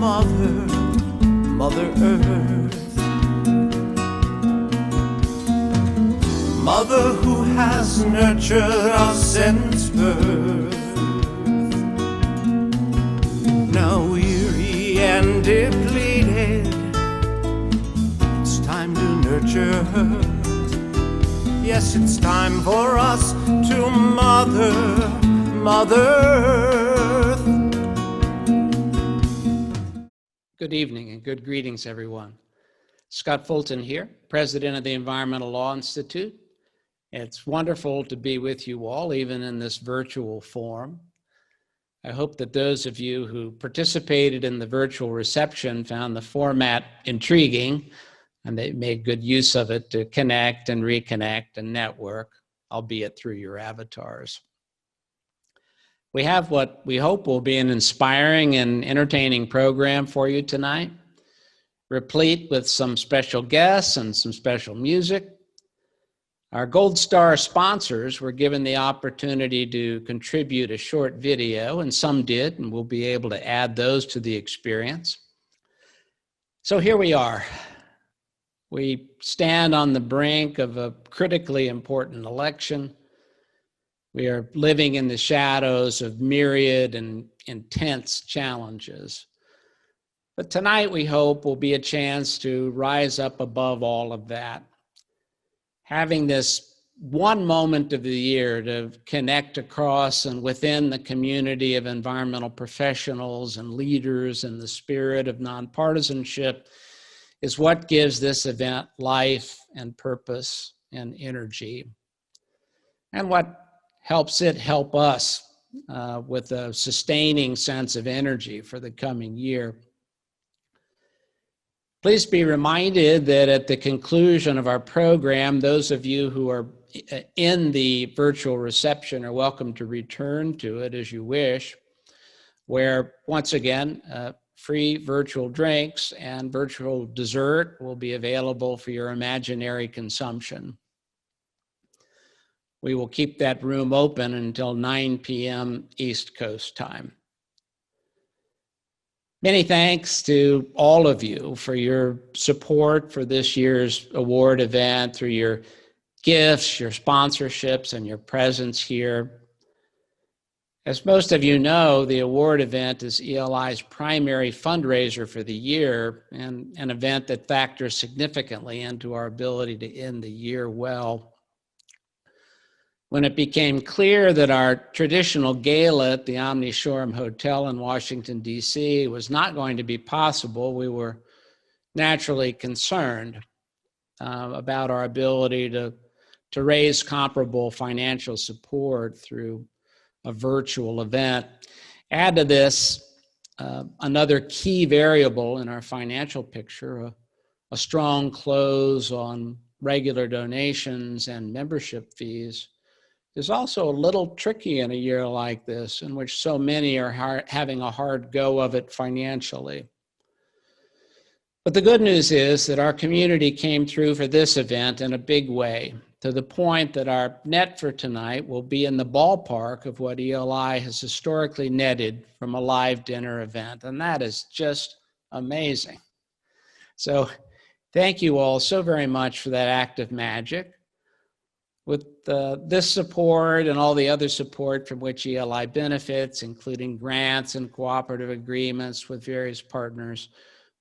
Mother Earth. Mother who has nurtured us since birth. Now weary and depleted, it's time to nurture her. Yes, it's time for us to Mother Earth. Good evening and good greetings, everyone. Scott Fulton here, President of the Environmental Law Institute. It's wonderful to be with you all, even in this virtual form. I hope that those of you who participated in the virtual reception found the format intriguing, and they made good use of it to connect and reconnect and network, albeit through your avatars. We have what we hope will be an inspiring and entertaining program for you tonight, replete with some special guests and some special music. Our Gold Star sponsors were given the opportunity to contribute a short video, and some did, and we'll be able to add those to the experience. So here we are. We stand on the brink of a critically important election. We are living in the shadows of myriad and intense challenges. But tonight, we hope, will be a chance to rise up above all of that, having this one moment of the year to connect across and within the community of environmental professionals and leaders in the spirit of nonpartisanship is what gives this event life and purpose and energy, and what helps it help us with a sustaining sense of energy for the coming year. Please be reminded that at the conclusion of our program, those of you who are in the virtual reception are welcome to return to it as you wish, where once again, free virtual drinks and virtual dessert will be available for your imaginary consumption. We will keep that room open until 9 p.m. East Coast time. Many thanks to all of you for your support for this year's award event, through your gifts, your sponsorships, and your presence here. As most of you know, the award event is ELI's primary fundraiser for the year, and an event that factors significantly into our ability to end the year well. When it became clear that our traditional gala at the Omni Shoreham Hotel in Washington, D.C. was not going to be possible, we were naturally concerned about our ability to raise comparable financial support through a virtual event. Add to this another key variable in our financial picture, a strong close on regular donations and membership fees, is also a little tricky in a year like this, in which so many are having a hard go of it financially. But the good news is that our community came through for this event in a big way, to the point that our net for tonight will be in the ballpark of what ELI has historically netted from a live dinner event, and that is just amazing. So thank you all so very much for that act of magic. With this support and all the other support from which ELI benefits, including grants and cooperative agreements with various partners,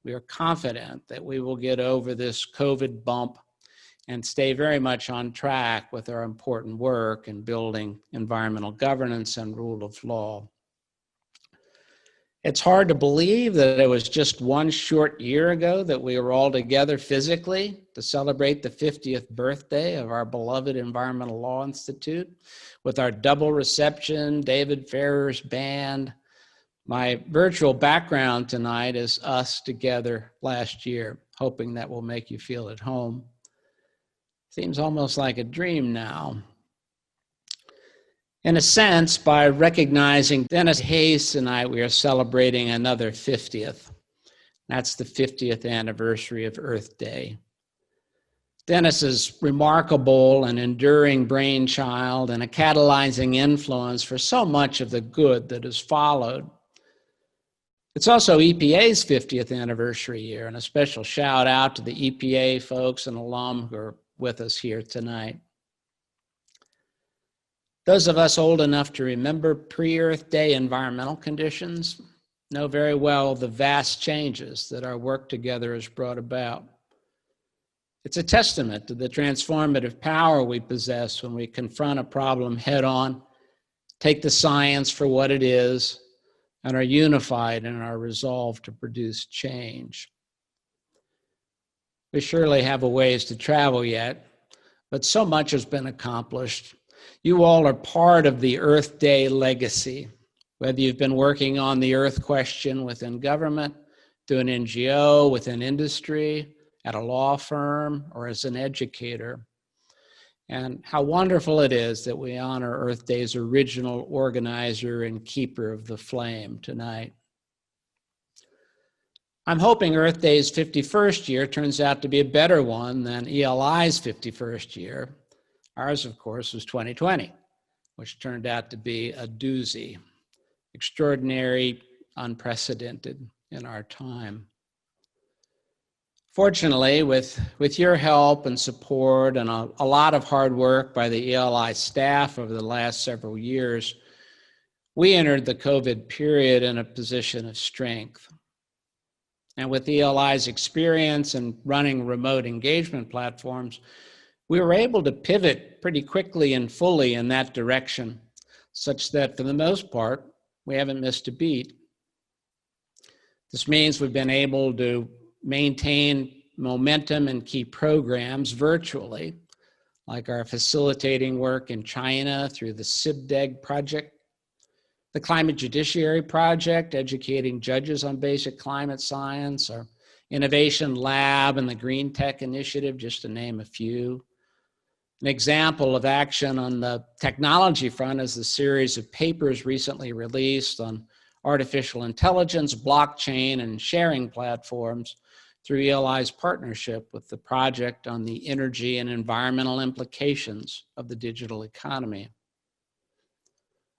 we are confident that we will get over this COVID bump and stay very much on track with our important work in building environmental governance and rule of law. It's hard to believe that it was just one short year ago that we were all together physically to celebrate the 50th birthday of our beloved Environmental Law Institute with our double reception, David Farrer's band. My virtual background tonight is us together last year, hoping that will make you feel at home. Seems almost like a dream now. In a sense, by recognizing Denis Hayes tonight, we are celebrating another 50th. That's the 50th anniversary of Earth Day. Denis's remarkable and enduring brainchild and a catalyzing influence for so much of the good that has followed It's also EPA's 50th anniversary year, and a special shout out to the EPA folks and alum who are with us here tonight. Those of us old enough to remember pre-Earth Day environmental conditions know very well the vast changes that our work together has brought about. It's a testament to the transformative power we possess when we confront a problem head on, take the science for what it is, and are unified in our resolve to produce change. We surely have a ways to travel yet, but so much has been accomplished. You all are part of the Earth Day legacy, whether you've been working on the Earth question within government, through an NGO, within industry, at a law firm, or as an educator. And how wonderful it is that we honor Earth Day's original organizer and keeper of the flame tonight. I'm hoping Earth Day's 51st year turns out to be a better one than ELI's 51st year. Ours, of course, was 2020, which turned out to be a doozy, extraordinary, unprecedented in our time. Fortunately, with your help and support and a lot of hard work by the ELI staff over the last several years, we entered the COVID period in a position of strength. And with ELI's experience in running remote engagement platforms, we were able to pivot pretty quickly and fully in that direction, such that for the most part, we haven't missed a beat. This means we've been able to maintain momentum in key programs virtually, like our facilitating work in China through the CIBDEG project, the Climate Judiciary Project, educating judges on basic climate science, our Innovation Lab and the Green Tech Initiative, just to name a few. An example of action on the technology front is the series of papers recently released on artificial intelligence, blockchain, and sharing platforms through ELI's partnership with the Project on the Energy and Environmental Implications of the Digital Economy.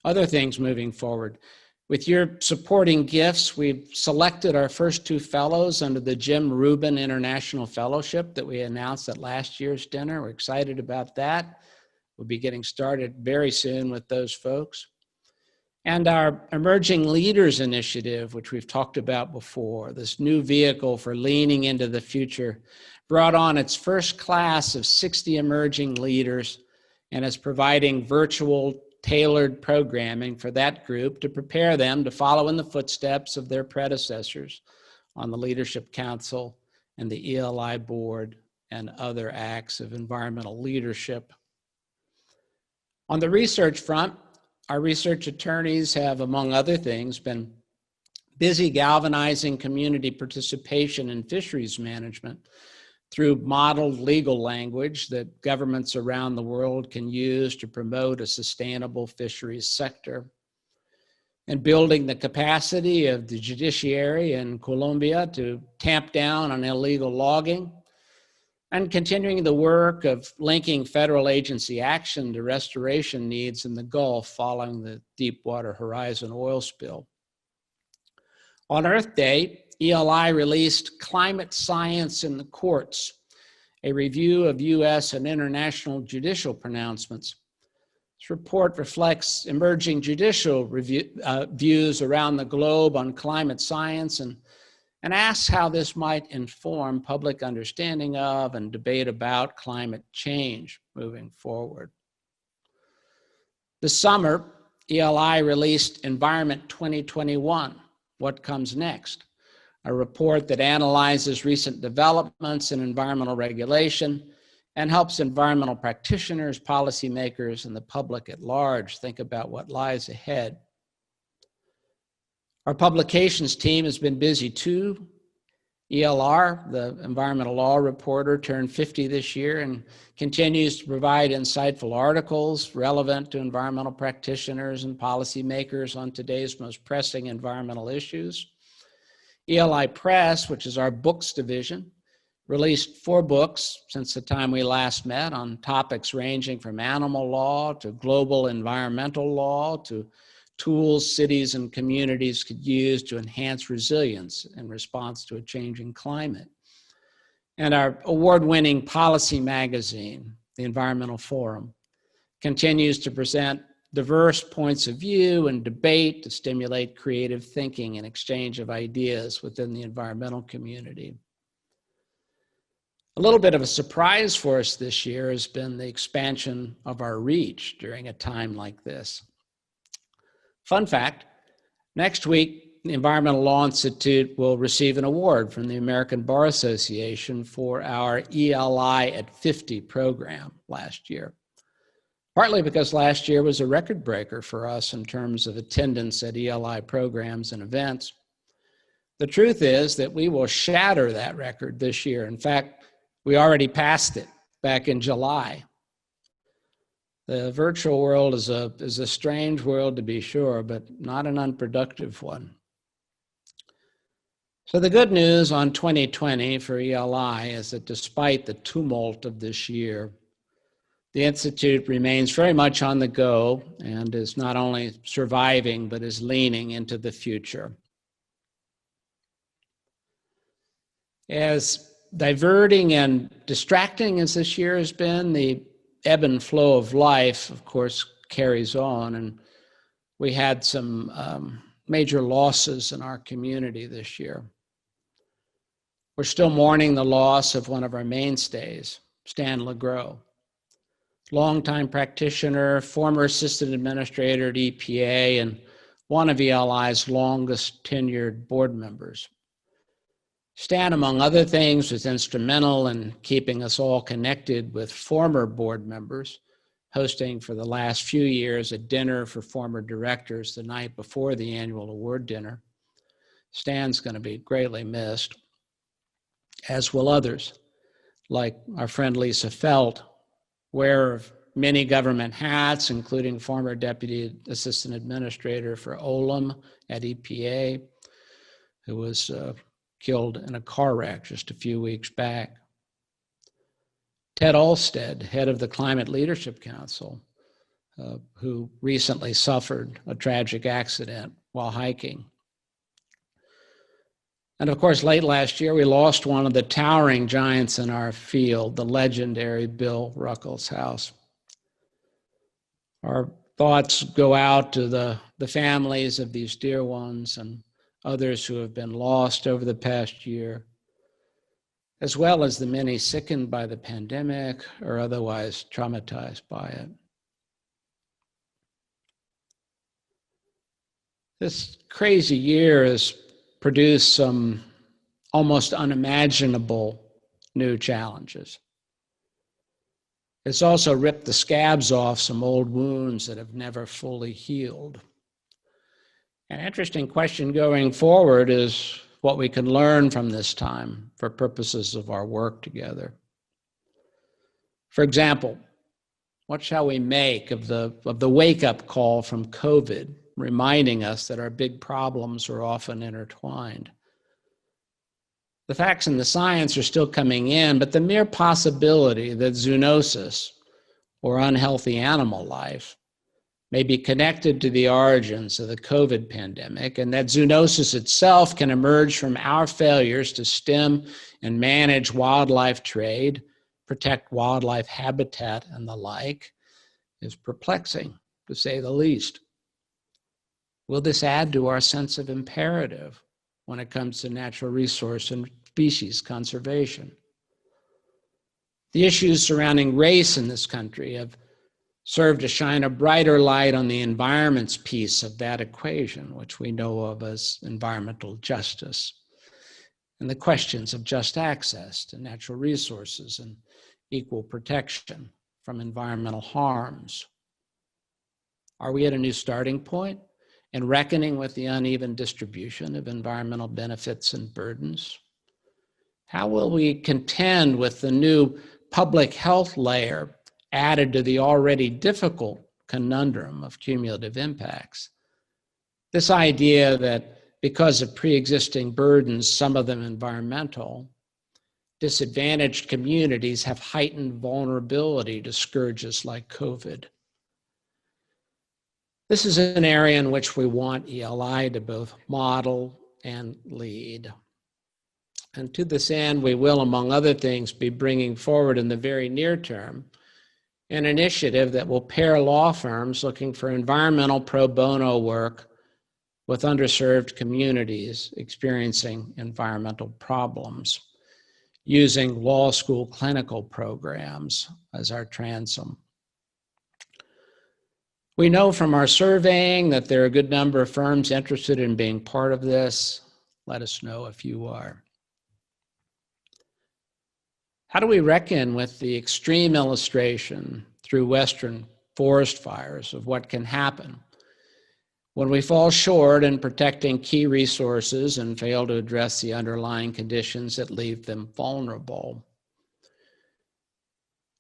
Other things moving forward. With your supporting gifts, we've selected our first 2 fellows under the Jim Rubin International Fellowship that we announced at last year's dinner. We're excited about that. We'll be getting started very soon with those folks. And our Emerging Leaders Initiative, which we've talked about before, this new vehicle for leaning into the future, brought on its first class of 60 emerging leaders and is providing virtual tailored programming for that group to prepare them to follow in the footsteps of their predecessors on the Leadership Council and the ELI board and other acts of environmental leadership. On the research front, our research attorneys have, among other things, been busy galvanizing community participation in fisheries management through modeled legal language that governments around the world can use to promote a sustainable fisheries sector, and building the capacity of the judiciary in Colombia to tamp down on illegal logging, and continuing the work of linking federal agency action to restoration needs in the Gulf following the Deepwater Horizon oil spill. On Earth Day, ELI released Climate Science in the Courts, a review of U.S. and international judicial pronouncements. This report reflects emerging judicial views around the globe on climate science and asks how this might inform public understanding of and debate about climate change moving forward. This summer, ELI released Environment 2021, What Comes Next? A report that analyzes recent developments in environmental regulation and helps environmental practitioners, policymakers, and the public at large think about what lies ahead. Our publications team has been busy too. ELR, the environmental law reporter, turned 50 this year and continues to provide insightful articles relevant to environmental practitioners and policymakers on today's most pressing environmental issues. ELI Press, which is our books division, released 4 books since the time we last met on topics ranging from animal law to global environmental law to tools cities and communities could use to enhance resilience in response to a changing climate. And our award-winning policy magazine, the Environmental Forum, continues to present diverse points of view and debate to stimulate creative thinking and exchange of ideas within the environmental community. A little bit of a surprise for us this year has been the expansion of our reach during a time like this. Fun fact, next week, the Environmental Law Institute will receive an award from the American Bar Association for our ELI at 50 program last year. Partly because last year was a record breaker for us in terms of attendance at ELI programs and events. The truth is that we will shatter that record this year. In fact, we already passed it back in July. The virtual world is a strange world to be sure, but not an unproductive one. So the good news on 2020 for ELI is that despite the tumult of this year, the Institute remains very much on the go and is not only surviving, but is leaning into the future. As diverting and distracting as this year has been, the ebb and flow of life, of course, carries on. And we had some major losses in our community this year. We're still mourning the loss of one of our mainstays, Stan LeGros, longtime practitioner, former assistant administrator at EPA, and one of ELI's longest tenured board members. Stan, among other things, was instrumental in keeping us all connected with former board members, hosting for the last few years a dinner for former directors the night before the annual award dinner. Stan's going to be greatly missed, as will others, like our friend Lisa Felt, wearer of many government hats, including former deputy assistant administrator for OLM at EPA, who was killed in a car wreck just a few weeks back. Ted Olstead, head of the Climate Leadership Council, who recently suffered a tragic accident while hiking. And of course, late last year, we lost one of the towering giants in our field, the legendary Bill Ruckelshaus. Our thoughts go out to the families of these dear ones and others who have been lost over the past year, as well as the many sickened by the pandemic or otherwise traumatized by it. This crazy year has produced some almost unimaginable new challenges. It's also ripped the scabs off some old wounds that have never fully healed. An interesting question going forward is what we can learn from this time for purposes of our work together. For example, what shall we make of the wake-up call from COVID, reminding us that our big problems are often intertwined? The facts and the science are still coming in, but the mere possibility that zoonosis, or unhealthy animal life, may be connected to the origins of the COVID pandemic, and that zoonosis itself can emerge from our failures to stem and manage wildlife trade, protect wildlife habitat, and the like, is perplexing, to say the least. Will this add to our sense of imperative when it comes to natural resource and species conservation? The issues surrounding race in this country have served to shine a brighter light on the environment's piece of that equation, which we know of as environmental justice, and the questions of just access to natural resources and equal protection from environmental harms. Are we at a new starting point in reckoning with the uneven distribution of environmental benefits and burdens? How will we contend with the new public health layer added to the already difficult conundrum of cumulative impacts? This idea that because of pre-existing burdens, some of them environmental, disadvantaged communities have heightened vulnerability to scourges like COVID. This is an area in which we want ELI to both model and lead. And to this end, we will, among other things, be bringing forward in the very near term an initiative that will pair law firms looking for environmental pro bono work with underserved communities experiencing environmental problems, using law school clinical programs as our transom. We know from our surveying that there are a good number of firms interested in being part of this. Let us know if you are. How do we reckon with the extreme illustration through Western forest fires of what can happen when we fall short in protecting key resources and fail to address the underlying conditions that leave them vulnerable?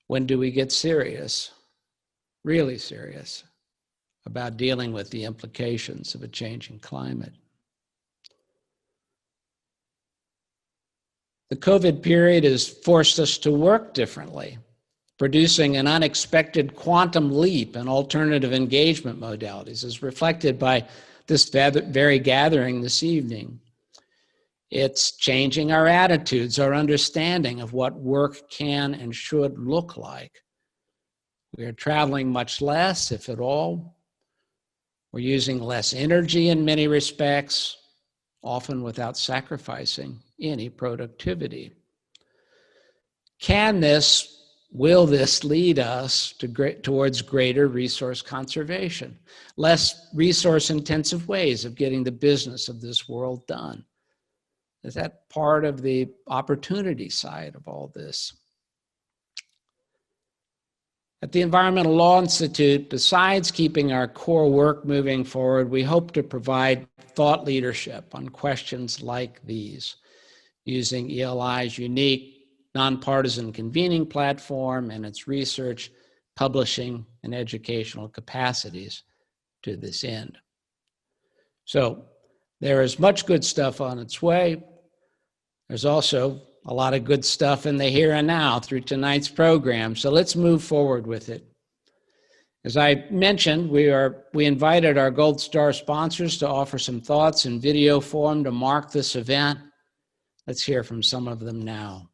When do we get serious, really serious, about dealing with the implications of a changing climate? The COVID period has forced us to work differently, producing an unexpected quantum leap in alternative engagement modalities, as reflected by this very gathering this evening. It's changing our attitudes, our understanding of what work can and should look like. We are traveling much less, if at all. We're using less energy in many respects, often without sacrificing any productivity. Will this lead us towards greater resource conservation, less resource-intensive ways of getting the business of this world done? Is that part of the opportunity side of all this? At the Environmental Law Institute, besides keeping our core work moving forward, we hope to provide thought leadership on questions like these, using ELI's unique nonpartisan convening platform and its research, publishing, and educational capacities to this end. So there is much good stuff on its way. There's also a lot of good stuff in the here and now through tonight's program. So let's move forward with it. As I mentioned, we invited our Gold Star sponsors to offer some thoughts in video form to mark this event. Let's hear from some of them now.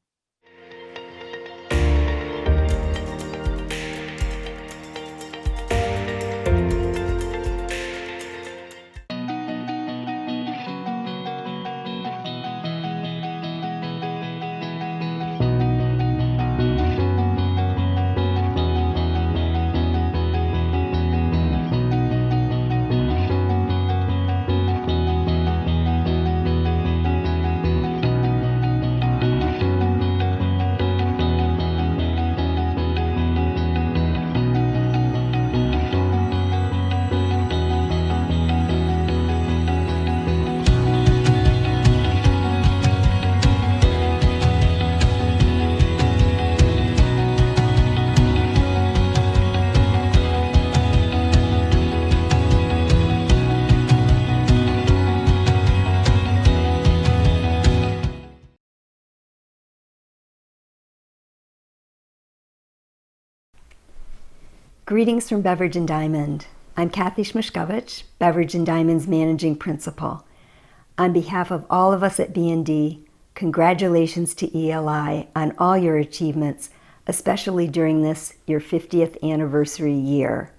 Greetings from Beverage and Diamond. I'm Kathy Schmishkovich, Beverage and Diamond's Managing Principal. On behalf of all of us at B&D, congratulations to ELI on all your achievements, especially during this, your 50th anniversary year.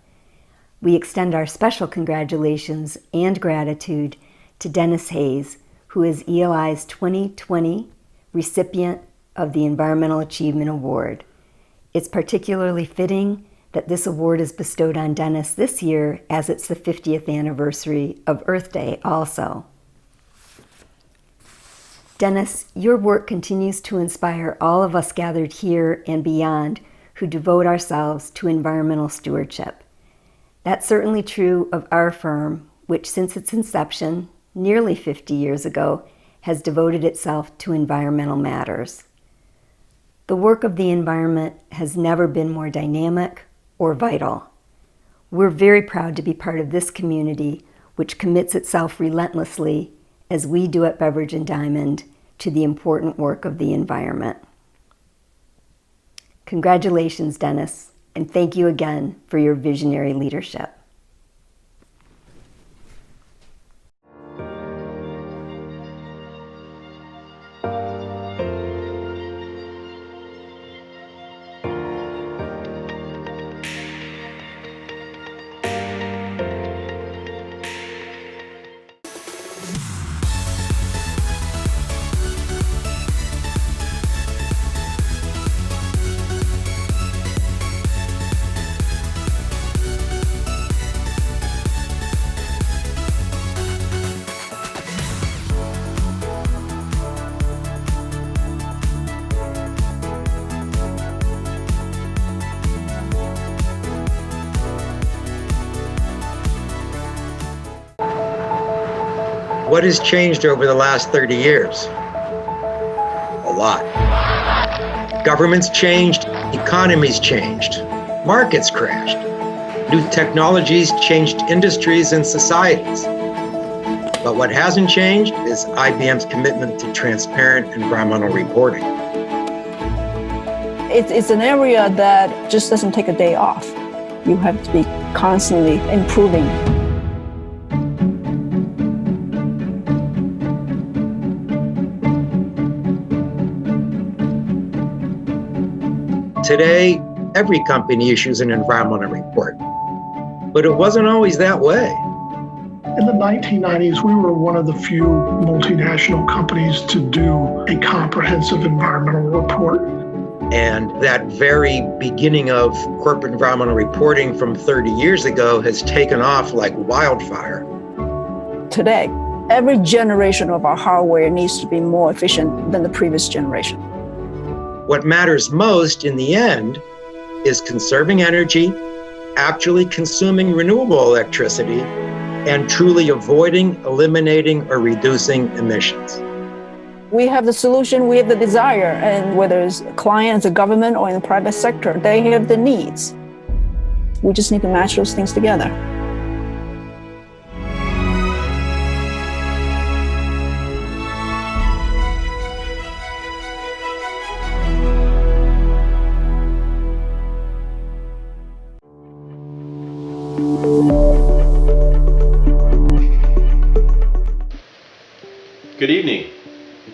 We extend our special congratulations and gratitude to Denis Hayes, who is ELI's 2020 recipient of the Environmental Achievement Award. It's particularly fitting that this award is bestowed on Denis this year, as it's the 50th anniversary of Earth Day also. Denis, your work continues to inspire all of us gathered here and beyond who devote ourselves to environmental stewardship. That's certainly true of our firm, which since its inception, nearly 50 years ago, has devoted itself to environmental matters. The work of the environment has never been more dynamic or vital. We're very proud to be part of this community, which commits itself relentlessly, as we do at Beverage and Diamond, to the important work of the environment. Congratulations, Denis, and thank you again for your visionary leadership. What has changed over the last 30 years? A lot. Governments changed, economies changed, markets crashed. New technologies changed industries and societies. But what hasn't changed is IBM's commitment to transparent environmental reporting. It's an area that just doesn't take a day off. You have to be constantly improving. Today, every company issues an environmental report, but it wasn't always that way. In the 1990s, we were one of the few multinational companies to do a comprehensive environmental report. And that very beginning of corporate environmental reporting from 30 years ago has taken off like wildfire. Today, every generation of our hardware needs to be more efficient than the previous generation. What matters most in the end is conserving energy, actually consuming renewable electricity, and truly avoiding, eliminating, or reducing emissions. We have the solution, we have the desire, and whether it's clients, the government, or in the private sector, they have the needs. We just need to match those things together. Good evening.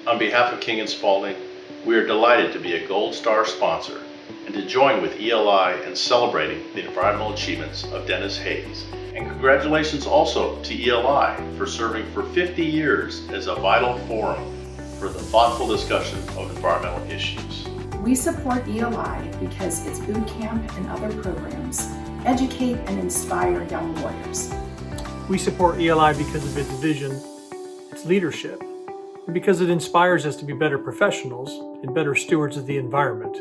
On behalf of King & Spalding, we are delighted to be a Gold Star sponsor and to join with ELI in celebrating the environmental achievements of Denis Hayes. And congratulations also to ELI for serving for 50 years as a vital forum for the thoughtful discussion of environmental issues. We support ELI because its boot camp and other programs educate and inspire young lawyers. We support ELI because of its vision, its leadership, and because it inspires us to be better professionals and better stewards of the environment.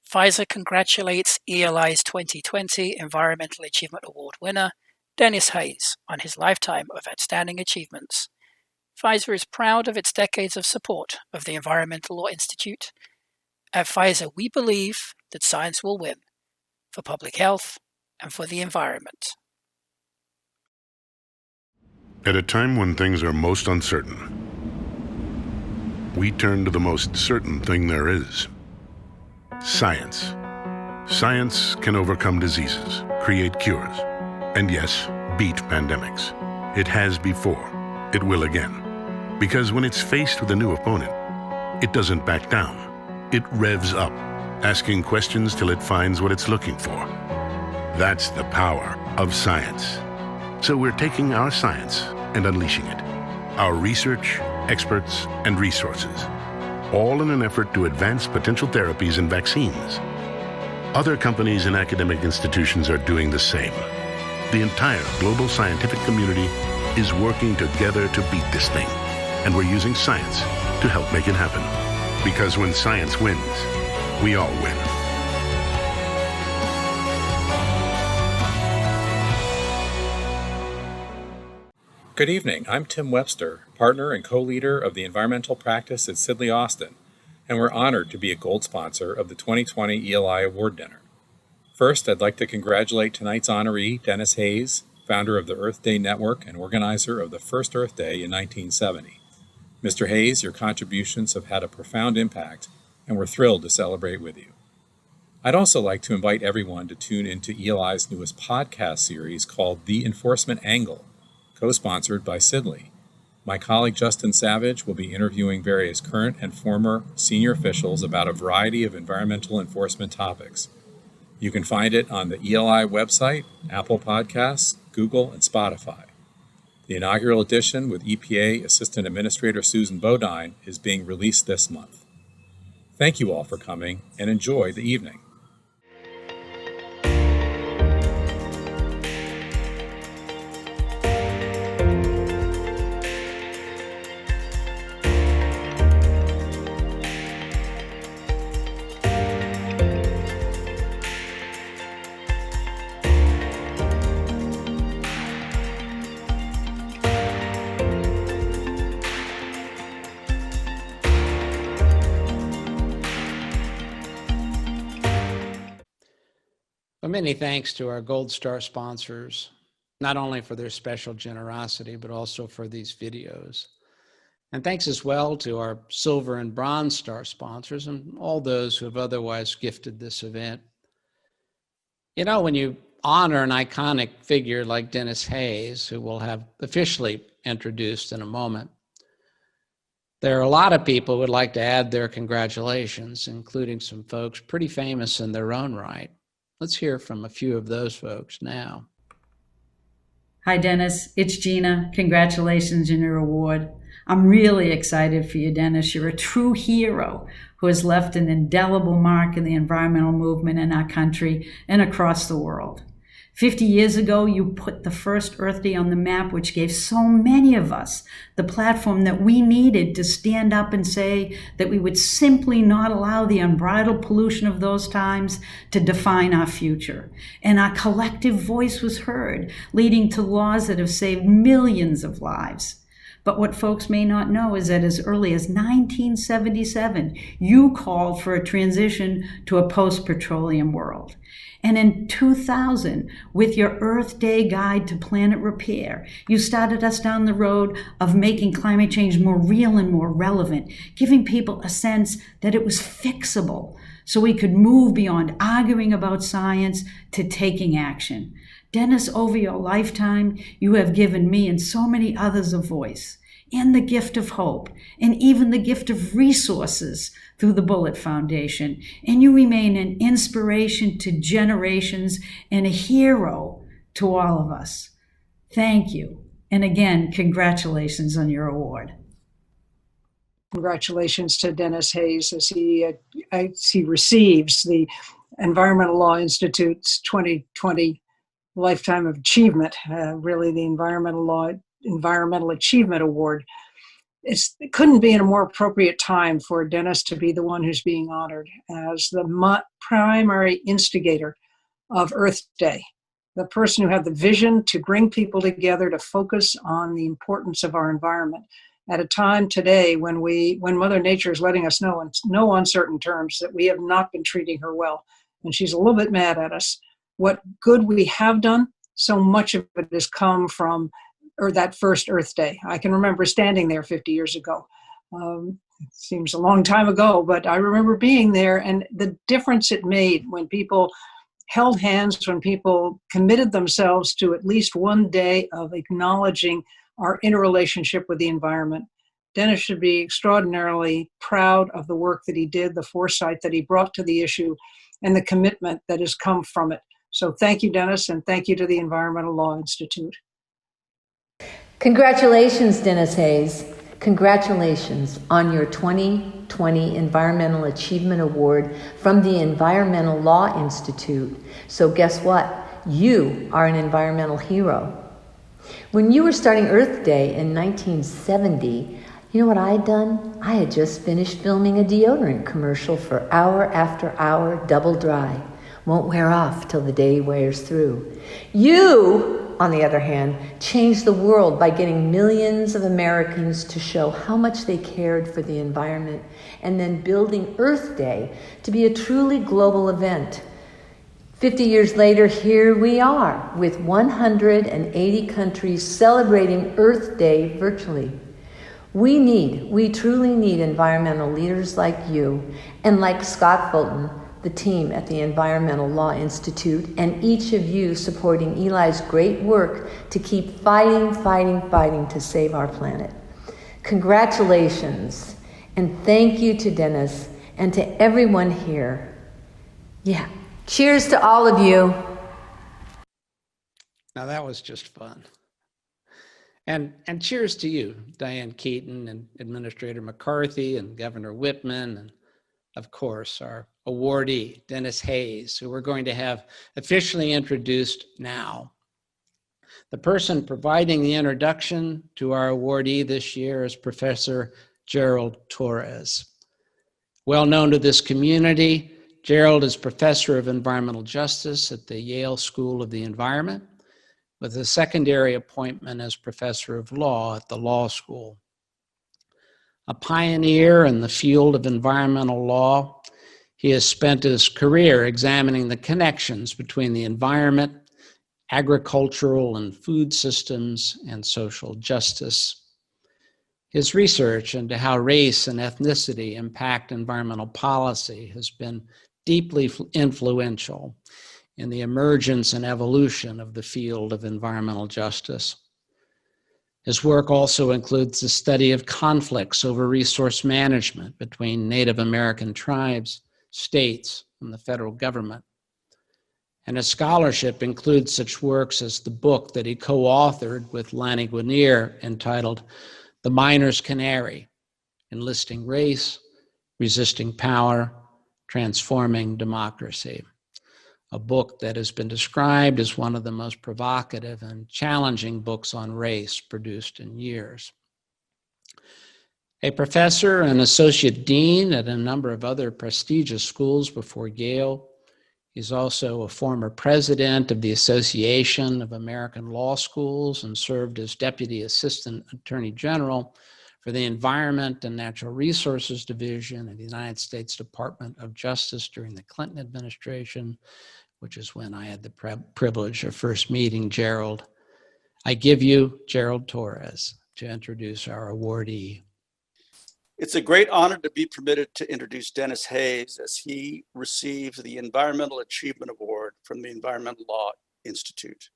Pfizer congratulates ELI's 2020 Environmental Achievement Award winner, Denis Hayes, on his lifetime of outstanding achievements. Pfizer is proud of its decades of support of the Environmental Law Institute. At Pfizer, we believe that science will win for public health and for the environment. At a time when things are most uncertain, we turn to the most certain thing there is. Science. Science can overcome diseases, create cures, and yes, beat pandemics. It has before. It will again. Because when it's faced with a new opponent, it doesn't back down. It revs up, asking questions till it finds what it's looking for. That's the power of science. So we're taking our science and unleashing it. Our research, experts, and resources, all in an effort to advance potential therapies and vaccines. Other companies and academic institutions are doing the same. The entire global scientific community is working together to beat this thing, and we're using science to help make it happen. Because when science wins, we all win. Good evening. I'm Tim Webster, partner and co-leader of the environmental practice at Sidley Austin, and we're honored to be a gold sponsor of the 2020 ELI Award Dinner. First, I'd like to congratulate tonight's honoree, Denis Hayes, founder of the Earth Day Network and organizer of the first Earth Day in 1970. Mr. Hayes, your contributions have had a profound impact, and we're thrilled to celebrate with you. I'd also like to invite everyone to tune into ELI's newest podcast series called The Enforcement Angle, co-sponsored by Sidley. My colleague Justin Savage will be interviewing various current and former senior officials about a variety of environmental enforcement topics. You can find it on the ELI website, Apple Podcasts, Google, and Spotify. The inaugural edition with EPA Assistant Administrator Susan Bodine is being released this month. Thank you all for coming, and enjoy the evening. Well, many thanks to our Gold Star sponsors, not only for their special generosity, but also for these videos. And thanks as well to our Silver and Bronze Star sponsors and all those who have otherwise gifted this event. You know, when you honor an iconic figure like Denis Hayes, who we'll have officially introduced in a moment, there are a lot of people who would like to add their congratulations, including some folks pretty famous in their own right. Let's hear from a few of those folks now. Hi, Denis. It's Gina. Congratulations on your award. I'm really excited for you, Denis. You're a true hero who has left an indelible mark in the environmental movement in our country and across the world. 50 years ago, you put the first Earth Day on the map, which gave so many of us the platform that we needed to stand up and say that we would simply not allow the unbridled pollution of those times to define our future. And our collective voice was heard, leading to laws that have saved millions of lives. But what folks may not know is that as early as 1977, you called for a transition to a post-petroleum world. And in 2000, with your Earth Day Guide to Planet Repair, you started us down the road of making climate change more real and more relevant, giving people a sense that it was fixable, so we could move beyond arguing about science to taking action. Denis, over your lifetime, you have given me and so many others a voice, and the gift of hope, and even the gift of resources through the Bullet Foundation. And you remain an inspiration to generations and a hero to all of us. Thank you. And again, congratulations on your award. Congratulations to Denis Hayes as he receives the Environmental Law Institute's 2020 Lifetime of Achievement, really the Environmental Achievement Award. It couldn't be in a more appropriate time for Denis to be the one who's being honored as the primary instigator of Earth Day, the person who had the vision to bring people together to focus on the importance of our environment at a time today when Mother Nature is letting us know in no uncertain terms that we have not been treating her well, and she's a little bit mad at us. What good we have done, so much of it has come from that first Earth Day. I can remember standing there 50 years ago. It seems a long time ago, but I remember being there and the difference it made when people held hands, when people committed themselves to at least one day of acknowledging our interrelationship with the environment. Denis should be extraordinarily proud of the work that he did, the foresight that he brought to the issue, and the commitment that has come from it. So thank you, Denis, and thank you to the Environmental Law Institute. Congratulations, Denis Hayes. Congratulations on your 2020 Environmental Achievement Award from the Environmental Law Institute. So guess what? You are an environmental hero. When you were starting Earth Day in 1970, you know what I had done? I had just finished filming a deodorant commercial for Hour After Hour Double Dry. Won't wear off till the day wears through. You, on the other hand, changed the world by getting millions of Americans to show how much they cared for the environment and then building Earth Day to be a truly global event. 50 years later, here we are with 180 countries celebrating Earth Day virtually. We truly need environmental leaders like you and like Scott Fulton, the team at the Environmental Law Institute, and each of you supporting ELI's great work to keep fighting to save our planet. Congratulations, and thank you to Denis and to everyone here. Yeah, cheers to all of you. Now that was just fun. And cheers to you, Diane Keaton and Administrator McCarthy and Governor Whitman, and of course, our awardee, Denis Hayes, who we're going to have officially introduced now. The person providing the introduction to our awardee this year is Professor Gerald Torres. Well known to this community, Gerald is Professor of Environmental Justice at the Yale School of the Environment, with a secondary appointment as Professor of Law at the Law School. A pioneer in the field of environmental law, He has spent his career examining the connections between the environment, agricultural and food systems, and social justice. His research into how race and ethnicity impact environmental policy has been deeply influential in the emergence and evolution of the field of environmental justice. His work also includes the study of conflicts over resource management between Native American tribes, states, and the federal government. And his scholarship includes such works as the book that he co-authored with Lani Guinier entitled The Miner's Canary: Enlisting Race, Resisting Power, Transforming Democracy, a book that has been described as one of the most provocative and challenging books on race produced in years. A professor and associate dean at a number of other prestigious schools before Yale, he's also a former president of the Association of American Law Schools and served as Deputy Assistant Attorney General for the Environment and Natural Resources Division of the United States Department of Justice during the Clinton administration, which is when I had the privilege of first meeting Gerald. I give you Gerald Torres to introduce our awardee. It's a great honor to be permitted to introduce Denis Hayes as he receives the Environmental Achievement Award from the Environmental Law Institute.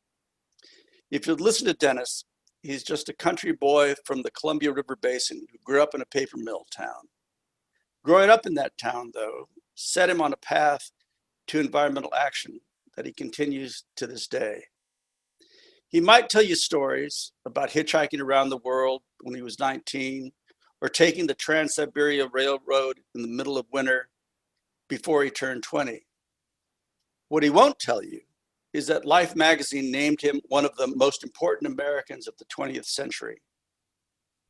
If you listen to Denis, he's just a country boy from the Columbia River Basin who grew up in a paper mill town. Growing up in that town, though, set him on a path to environmental action that he continues to this day. He might tell you stories about hitchhiking around the world when he was 19, or taking the Trans-Siberia Railroad in the middle of winter before he turned 20. What he won't tell you is that Life magazine named him one of the most important Americans of the 20th century,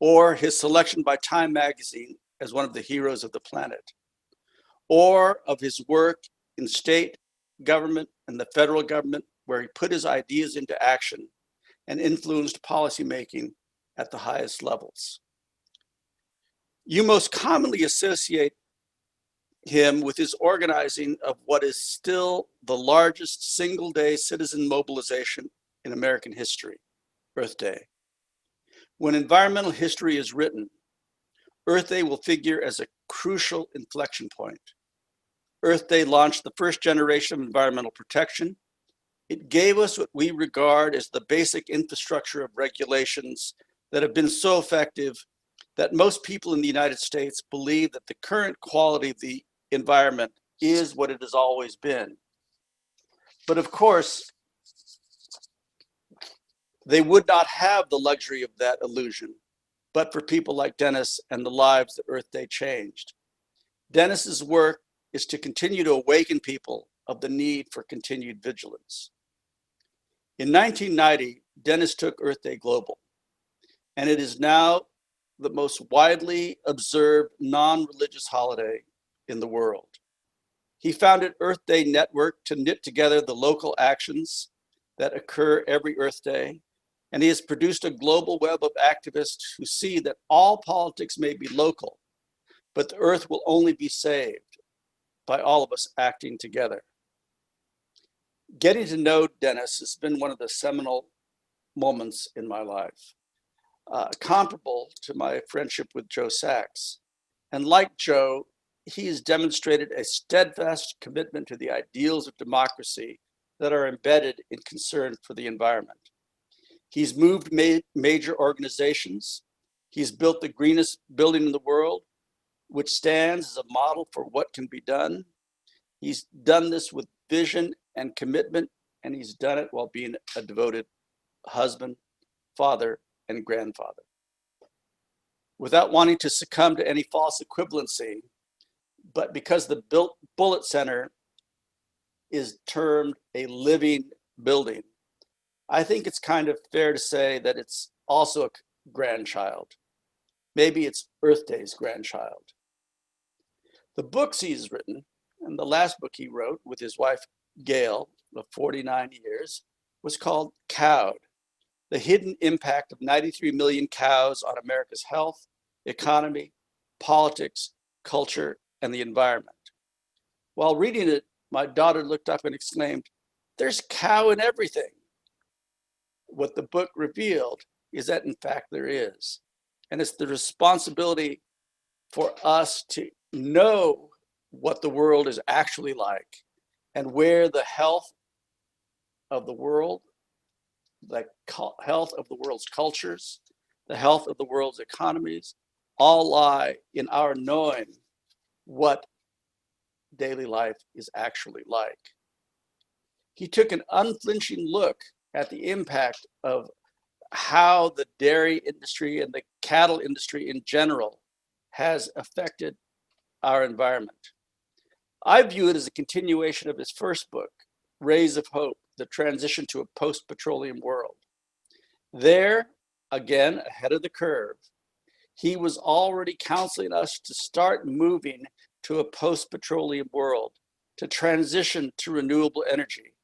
or his selection by Time magazine as one of the heroes of the planet, or of his work in state government and the federal government, where he put his ideas into action and influenced policymaking at the highest levels. You most commonly associate him with his organizing of what is still the largest single-day citizen mobilization in American history, Earth Day. When environmental history is written, Earth Day will figure as a crucial inflection point. Earth Day launched the first generation of environmental protection. It gave us what we regard as the basic infrastructure of regulations that have been so effective that most people in the United States believe that the current quality of the environment is what it has always been. But of course, they would not have the luxury of that illusion, but for people like Denis and the lives that Earth Day changed. Denis's work is to continue to awaken people of the need for continued vigilance. In 1990, Denis took Earth Day global, and it is now the most widely observed non-religious holiday in the world. He founded Earth Day Network to knit together the local actions that occur every Earth Day, and he has produced a global web of activists who see that all politics may be local, but the Earth will only be saved by all of us acting together. Getting to know Denis has been one of the seminal moments in my life, comparable to my friendship with Joe Sachs. And like Joe, he has demonstrated a steadfast commitment to the ideals of democracy that are embedded in concern for the environment. He's moved major organizations. He's built the greenest building in the world, which stands as a model for what can be done. He's done this with vision and commitment, and he's done it while being a devoted husband, father, and grandfather. Without wanting to succumb to any false equivalency, but because the Bullitt Center is termed a living building, I think it's kind of fair to say that it's also a grandchild. Maybe it's Earth Day's grandchild. The books he's written, and the last book he wrote with his wife, Gail, of 49 years, was called Cowed: The Hidden Impact of 93 Million Cows on America's Health, Economy, Politics, Culture, and the Environment. While reading it, my daughter looked up and exclaimed, "There's cow in everything." What the book revealed is that in fact there is. And it's the responsibility for us to know what the world is actually like and where the health of the world, the health of the world's cultures, the health of the world's economies, all lie in our knowing what daily life is actually like. He took an unflinching look at the impact of how the dairy industry and the cattle industry in general has affected our environment. I view it as a continuation of his first book, Rays of Hope, The Transition to a Post-Petroleum World. There, again, ahead of the curve, he was already counseling us to start moving to a post-petroleum world, to transition to renewable energy.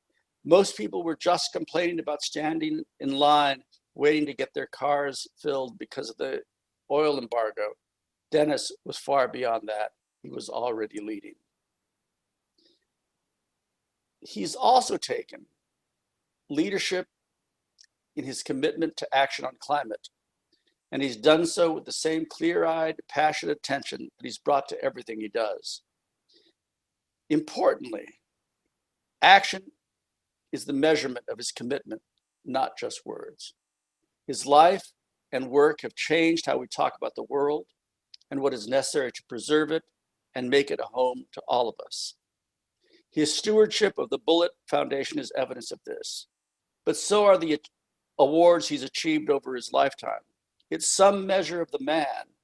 Most people were just complaining about standing in line, waiting to get their cars filled because of the oil embargo. Denis was far beyond that. He was already leading. He's also taken leadership in his commitment to action on climate. And he's done so with the same clear-eyed, passionate attention that he's brought to everything he does. Importantly, action is the measurement of his commitment, not just words. His life and work have changed how we talk about the world and what is necessary to preserve it and make it a home to all of us. His stewardship of the Bullitt Foundation is evidence of this, but so are the awards he's achieved over his lifetime. It's some measure of the man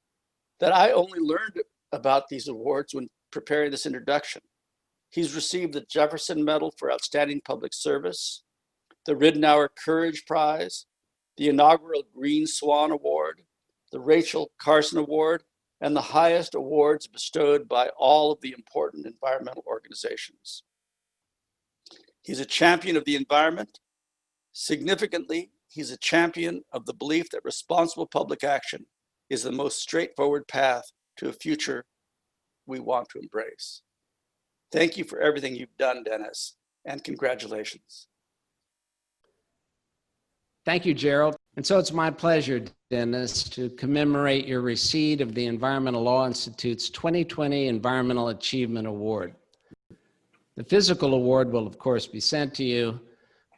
that I only learned about these awards when preparing this introduction. He's received the Jefferson Medal for Outstanding Public Service, the Ridenour Courage Prize, the inaugural Green Swan Award, the Rachel Carson Award, and the highest awards bestowed by all of the important environmental organizations. He's a champion of the environment. Significantly, he's a champion of the belief that responsible public action is the most straightforward path to a future we want to embrace. Thank you for everything you've done, Denis, and congratulations. Thank you, Gerald. And so it's my pleasure, Denis, to commemorate your receipt of the Environmental Law Institute's 2020 Environmental Achievement Award. The physical award will, of course, be sent to you,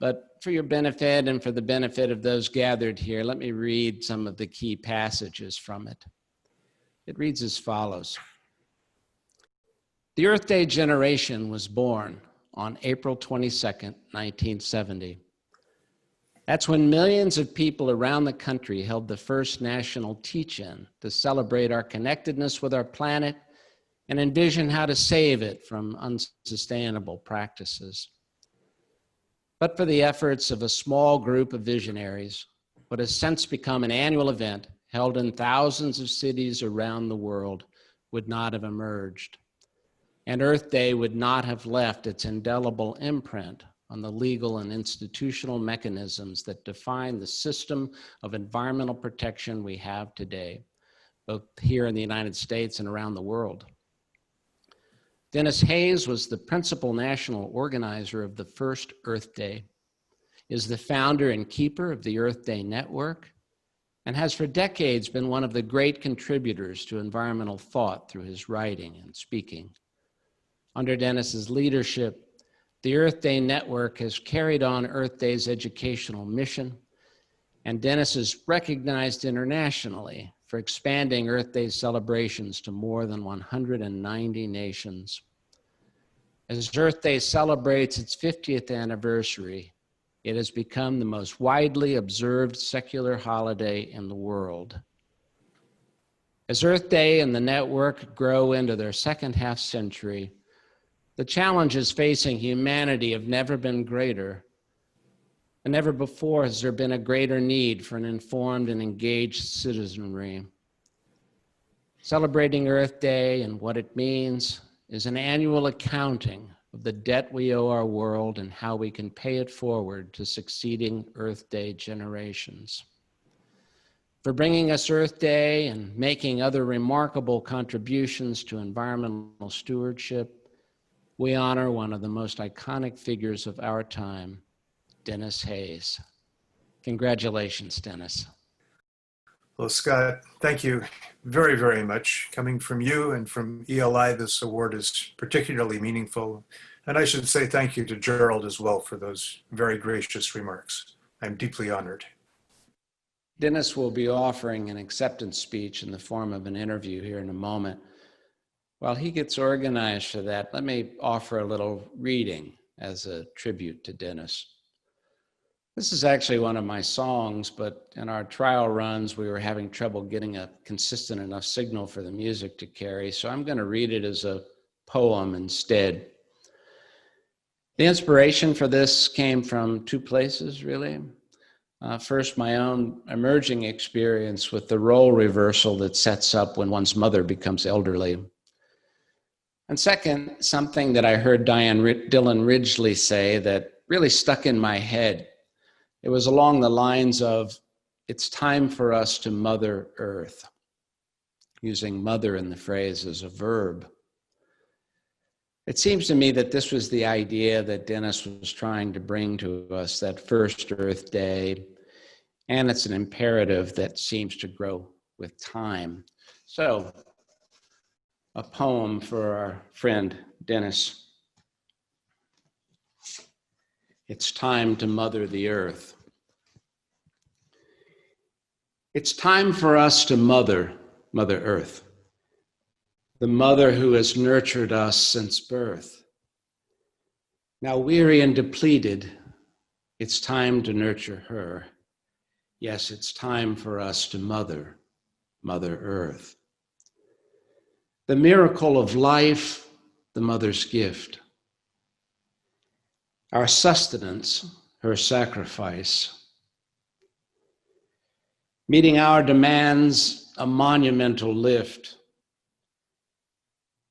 but for your benefit and for the benefit of those gathered here, let me read some of the key passages from it. It reads as follows. The Earth Day generation was born on April 22nd, 1970. That's when millions of people around the country held the first national teach-in to celebrate our connectedness with our planet and envision how to save it from unsustainable practices. But for the efforts of a small group of visionaries, what has since become an annual event held in thousands of cities around the world would not have emerged. And Earth Day would not have left its indelible imprint on the legal and institutional mechanisms that define the system of environmental protection we have today, both here in the United States and around the world. Denis Hayes was the principal national organizer of the first Earth Day, is the founder and keeper of the Earth Day Network, and has for decades been one of the great contributors to environmental thought through his writing and speaking. Under Denis's leadership, the Earth Day Network has carried on Earth Day's educational mission, and Denis is recognized internationally for expanding Earth Day celebrations to more than 190 nations. As Earth Day celebrates its 50th anniversary, it has become the most widely observed secular holiday in the world. As Earth Day and the network grow into their second half century, the challenges facing humanity have never been greater, and never before has there been a greater need for an informed and engaged citizenry. Celebrating Earth Day and what it means is an annual accounting of the debt we owe our world and how we can pay it forward to succeeding Earth Day generations. For bringing us Earth Day and making other remarkable contributions to environmental stewardship, we honor one of the most iconic figures of our time, Denis Hayes. Congratulations, Denis. Well, Scott, thank you very, very much. Coming from you and from ELI, this award is particularly meaningful. And I should say thank you to Gerald as well for those very gracious remarks. I'm deeply honored. Denis will be offering an acceptance speech in the form of an interview here in a moment. While he gets organized for that, let me offer a little reading as a tribute to Denis. This is actually one of my songs, but in our trial runs, we were having trouble getting a consistent enough signal for the music to carry, so I'm going to read it as a poem instead. The inspiration for this came from two places, really. First, my own emerging experience with the role reversal that sets up when one's mother becomes elderly. And second, something that I heard Dylan Ridgely say that really stuck in my head. It was along the lines of, it's time for us to mother Earth, using mother in the phrase as a verb. It seems to me that this was the idea that Denis was trying to bring to us that first Earth Day, and it's an imperative that seems to grow with time. So, a poem for our friend Denis. It's time to mother the earth. It's time for us to mother Earth, the mother who has nurtured us since birth. Now weary and depleted, it's time to nurture her. Yes, it's time for us to mother Earth. The miracle of life, the mother's gift. Our sustenance, her sacrifice. Meeting our demands, a monumental lift.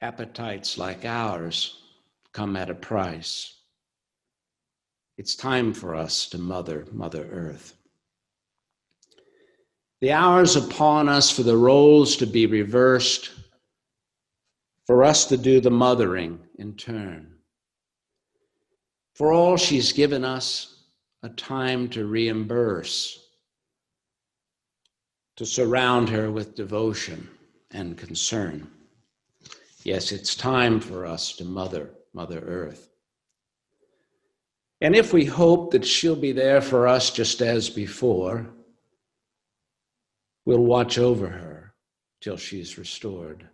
Appetites like ours come at a price. It's time for us to mother Earth. The hours upon us for the roles to be reversed, for us to do the mothering in turn. For all she's given us, a time to reimburse, to surround her with devotion and concern. Yes, it's time for us to mother Earth. And if we hope that she'll be there for us just as before, we'll watch over her till she's restored.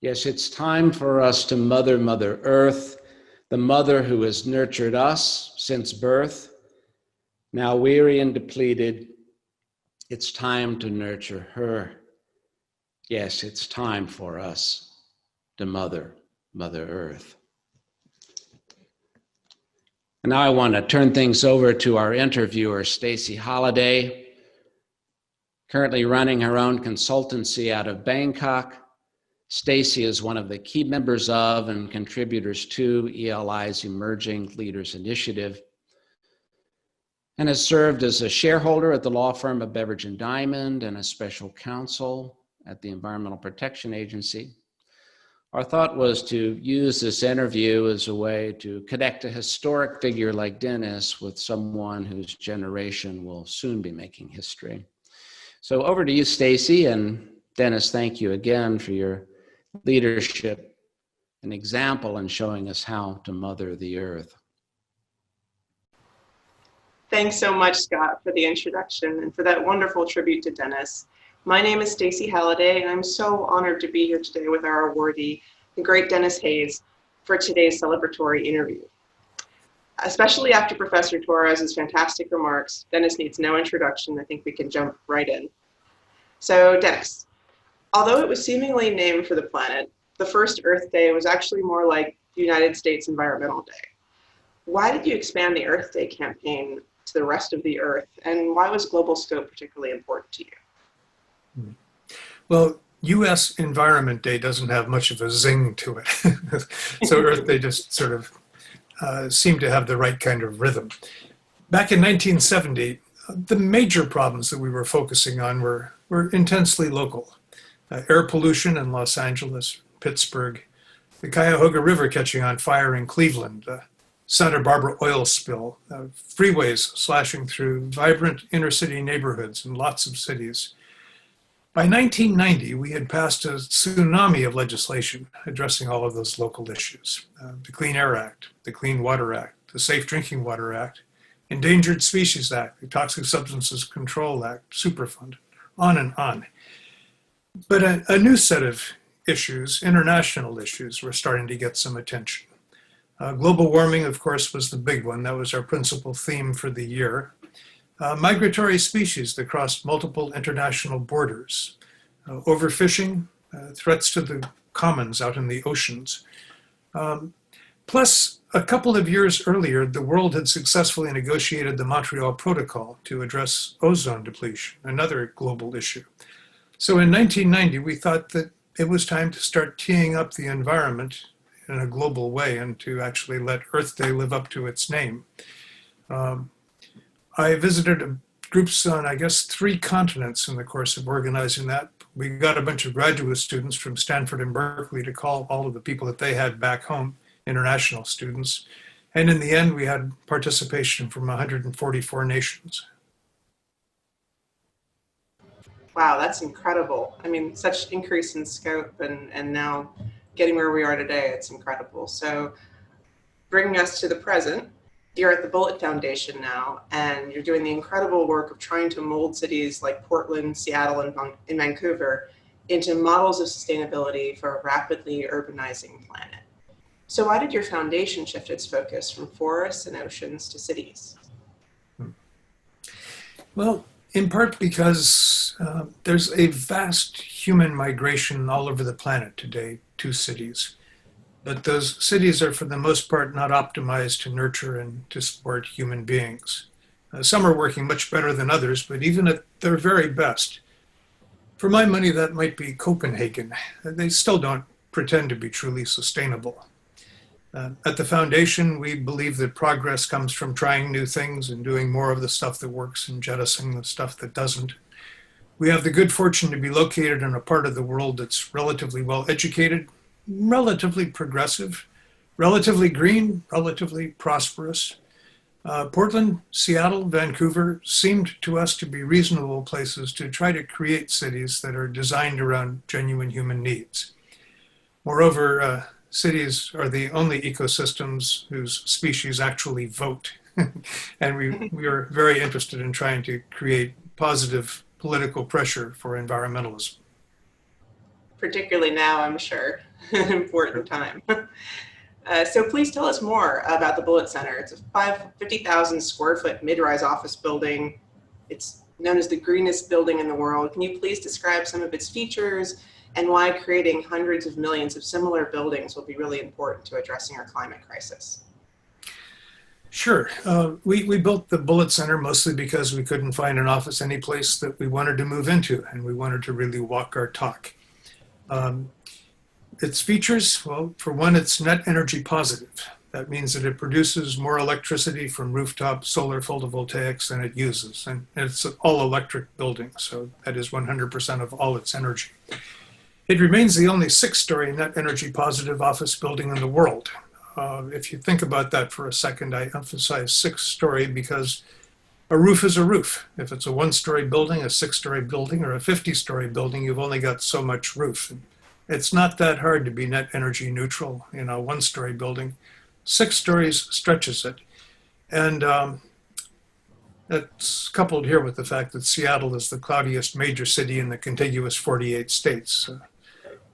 Yes, it's time for us to mother Earth, the mother who has nurtured us since birth. Now weary and depleted, it's time to nurture her. Yes, it's time for us to mother Earth. And now I want to turn things over to our interviewer, Stacey Holliday, currently running her own consultancy out of Bangkok. Stacey is one of the key members of and contributors to ELI's Emerging Leaders Initiative, and has served as a shareholder at the law firm of Beveridge and Diamond and a special counsel at the Environmental Protection Agency. Our thought was to use this interview as a way to connect a historic figure like Denis with someone whose generation will soon be making history. So over to you, Stacey, and Denis, thank you again for your leadership and example in showing us how to mother the earth. Thanks so much, Scott, for the introduction and for that wonderful tribute to Denis. My name is Stacey Halliday, and I'm so honored to be here today with our awardee, the great Denis Hayes, for today's celebratory interview. Especially after Professor Torres's fantastic remarks, Denis needs no introduction. I think we can jump right in. So Denis, although it was seemingly named for the planet, the first Earth Day was actually more like the United States Environmental Day. Why did you expand the Earth Day campaign to the rest of the Earth, and why was global scope particularly important to you? Well, U.S. Environment Day doesn't have much of a zing to it. So Earth Day just sort of seemed to have the right kind of rhythm. Back in 1970, the major problems that we were focusing on were intensely local. Air pollution in Los Angeles, Pittsburgh, the Cuyahoga River catching on fire in Cleveland, Santa Barbara oil spill, freeways slashing through vibrant inner city neighborhoods in lots of cities. By 1990, we had passed a tsunami of legislation addressing all of those local issues. The Clean Air Act, the Clean Water Act, the Safe Drinking Water Act, Endangered Species Act, the Toxic Substances Control Act, Superfund, on and on. But a new set of issues, international issues, were starting to get some attention. Global warming, of course, was the big one. That was our principal theme for the year. Migratory species that crossed multiple international borders, overfishing, threats to the commons out in the oceans. Plus, a couple of years earlier, the world had successfully negotiated the Montreal Protocol to address ozone depletion, another global issue. So in 1990, we thought that it was time to start teeing up the environment in a global way and to actually let Earth Day live up to its name. I visited groups on, I guess, 3 continents in the course of organizing that. We got a bunch of graduate students from Stanford and Berkeley to call all of the people that they had back home, international students. And in the end, we had participation from 144 nations. Wow, that's incredible. I mean, such increase in scope and now getting where we are today, it's incredible. So bringing us to the present, you're at the Bullitt Foundation now, and you're doing the incredible work of trying to mold cities like Portland, Seattle, and Vancouver into models of sustainability for a rapidly urbanizing planet. So why did your foundation shift its focus from forests and oceans to cities? Well, in part because there's a vast human migration all over the planet today to cities. But those cities are, for the most part, not optimized to nurture and to support human beings. Some are working much better than others, but even at their very best, for my money, that might be Copenhagen. They still don't pretend to be truly sustainable. At the foundation, we believe that progress comes from trying new things and doing more of the stuff that works and jettisoning the stuff that doesn't. We have the good fortune to be located in a part of the world that's relatively well educated, relatively progressive, relatively green, relatively prosperous. Portland, Seattle, Vancouver seemed to us to be reasonable places to try to create cities that are designed around genuine human needs. Moreover, cities are the only ecosystems whose species actually vote. And we are very interested in trying to create positive political pressure for environmentalism. Particularly now, I'm sure, an important time. So please tell us more about the Bullitt Center. It's a 50,000 square foot mid-rise office building. It's known as the greenest building in the world. Can you please describe some of its features and why creating hundreds of millions of similar buildings will be really important to addressing our climate crisis? Sure. We built the Bullitt Center mostly because we couldn't find an office any place that we wanted to move into, and we wanted to really walk our talk. Its features, well, for one, it's net energy positive. That means that it produces more electricity from rooftop solar photovoltaics than it uses. And it's an all-electric building, so that is 100% of all its energy. It remains the only 6-story net energy positive office building in the world. If you think about that for a second, I emphasize 6-story because a roof is a roof. If it's a 1-story building, a 6-story building, or a 50-story building, you've only got so much roof. It's not that hard to be net energy neutral in a 1-story building. 6 stories stretches it. And that's coupled here with the fact that Seattle is the cloudiest major city in the contiguous 48 states.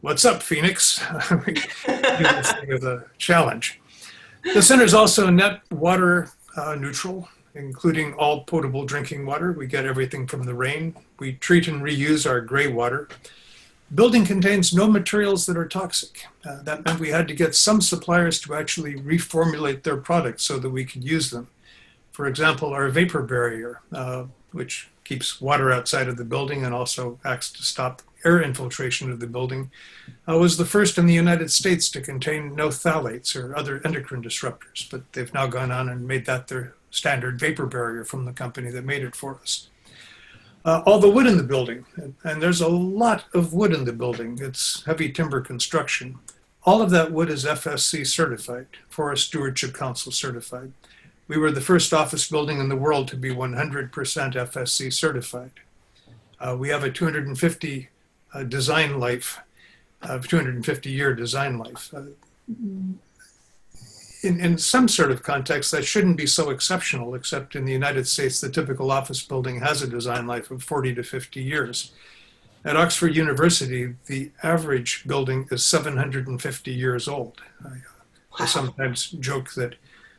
What's up, Phoenix? We do this thing of a challenge. The center is also net water neutral, including all potable drinking water. We get everything from the rain. We treat and reuse our gray water. Building contains no materials that are toxic. That meant we had to get some suppliers to actually reformulate their products so that we could use them. For example, our vapor barrier, which keeps water outside of the building and also acts to stop air infiltration of the building, was the first in the United States to contain no phthalates or other endocrine disruptors, but they've now gone on and made that their standard vapor barrier from the company that made it for us. All the wood in the building, and there's a lot of wood in the building. It's heavy timber construction. All of that wood is FSC certified, Forest Stewardship Council certified. We were the first office building in the world to be 100% FSC certified. We have a 250 design life, 250-year design life. In some sort of context, that shouldn't be so exceptional, except in the United States, the typical office building has a design life of 40 to 50 years. At Oxford University, the average building is 750 years old. I sometimes joke that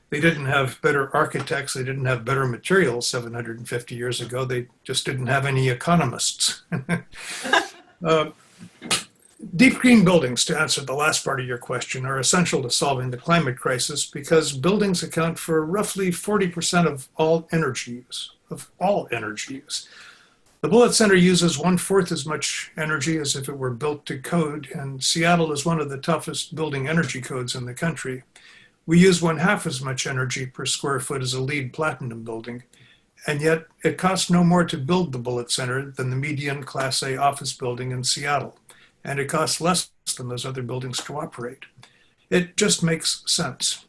they didn't have better architects, they didn't have better materials 750 years ago, they just didn't have any economists. Deep green buildings, to answer the last part of your question, are essential to solving the climate crisis because buildings account for roughly 40% of all energy use, The Bullitt Center uses 1/4 as much energy as if it were built to code, and Seattle is one of the toughest building energy codes in the country. We use 1/2 as much energy per square foot as a LEED Platinum building, and yet it costs no more to build the Bullitt Center than the median Class A office building in Seattle, and it costs less than those other buildings to operate. It just makes sense.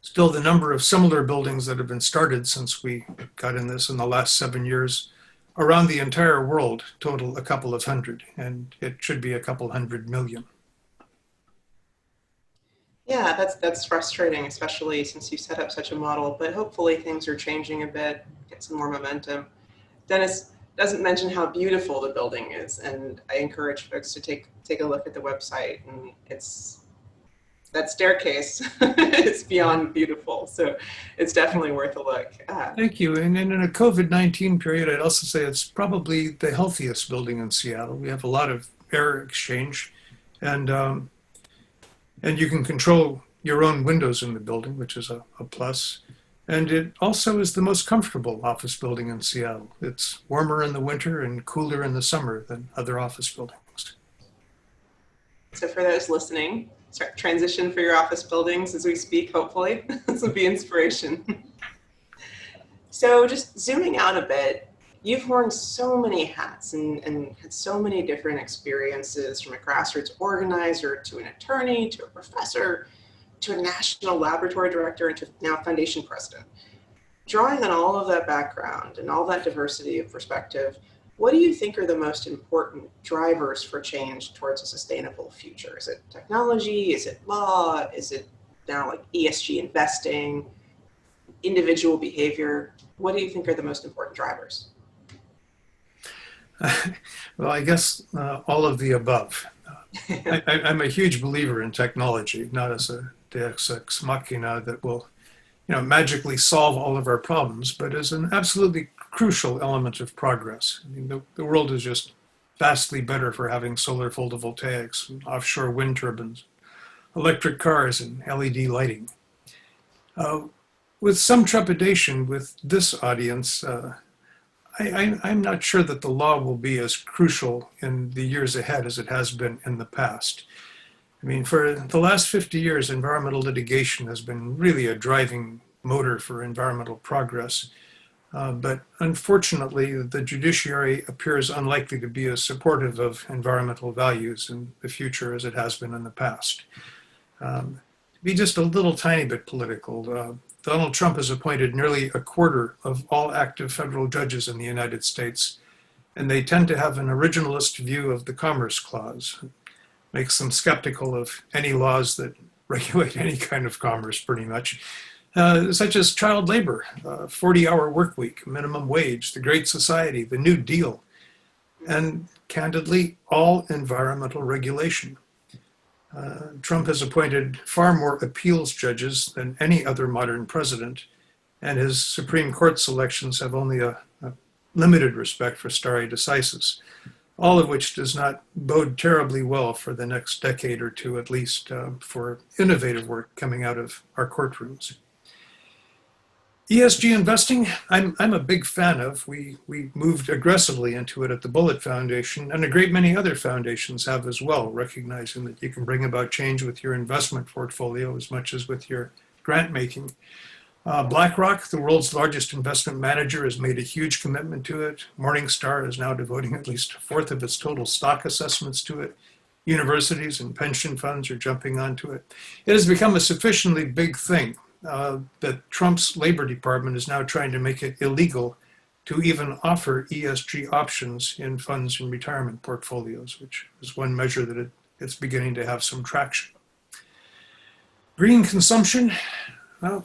Still, the number of similar buildings that have been started since we got in this in the last 7 years around the entire world total a couple of hundred, and it should be a couple 100 million. Yeah, that's frustrating, especially since you set up such a model, but hopefully things are changing a bit, get some more momentum. Dennis doesn't mention how beautiful the building is, and I encourage folks to take a look at the website, and that staircase is beyond beautiful, so it's definitely worth a look. Thank you. And in a COVID-19 period, I'd also say it's probably the healthiest building in Seattle. We have a lot of air exchange, and you can control your own windows in the building, which is a plus. And it also is the most comfortable office building in Seattle. It's warmer in the winter and cooler in the summer than other office buildings. So for those listening, start transition for your office buildings as we speak, hopefully. This will be inspiration. So just zooming out a bit, you've worn so many hats and had so many different experiences, from a grassroots organizer to an attorney to a professor to a national laboratory director and to now foundation president. Drawing on all of that background and all that diversity of perspective, what do you think are the most important drivers for change towards a sustainable future? Is it technology? Is it law? Is it now like ESG investing, individual behavior? What do you think are the most important drivers? Well, I guess all of the above. I'm a huge believer in technology, not as a deus ex machina that will, magically solve all of our problems, but as an absolutely crucial element of progress. I mean, the world is just vastly better for having solar photovoltaics, and offshore wind turbines, electric cars, and LED lighting. With some trepidation with this audience, I'm not sure that the law will be as crucial in the years ahead as it has been in the past. I mean, for the last 50 years, environmental litigation has been really a driving motor for environmental progress. But unfortunately, the judiciary appears unlikely to be as supportive of environmental values in the future as it has been in the past. To be just a little tiny bit political, Donald Trump has appointed nearly 1/4 of all active federal judges in the United States, and they tend to have an originalist view of the Commerce Clause. It makes them skeptical of any laws that regulate any kind of commerce, pretty much, such as child labor, 40-hour work week, minimum wage, the Great Society, the New Deal, and candidly, all environmental regulation. Trump has appointed far more appeals judges than any other modern president, and his Supreme Court selections have only a limited respect for stare decisis, all of which does not bode terribly well for the next decade or two, at least, for innovative work coming out of our courtrooms. ESG investing, I'm a big fan of. We moved aggressively into it at the Bullitt Foundation, and a great many other foundations have as well, recognizing that you can bring about change with your investment portfolio as much as with your grant making. BlackRock, the world's largest investment manager, has made a huge commitment to it. Morningstar is now devoting at least 1/4 of its total stock assessments to it. Universities and pension funds are jumping onto it. It has become a sufficiently big thing that Trump's Labor Department is now trying to make it illegal to even offer ESG options in funds and retirement portfolios, which is one measure that it's beginning to have some traction. Green consumption, well,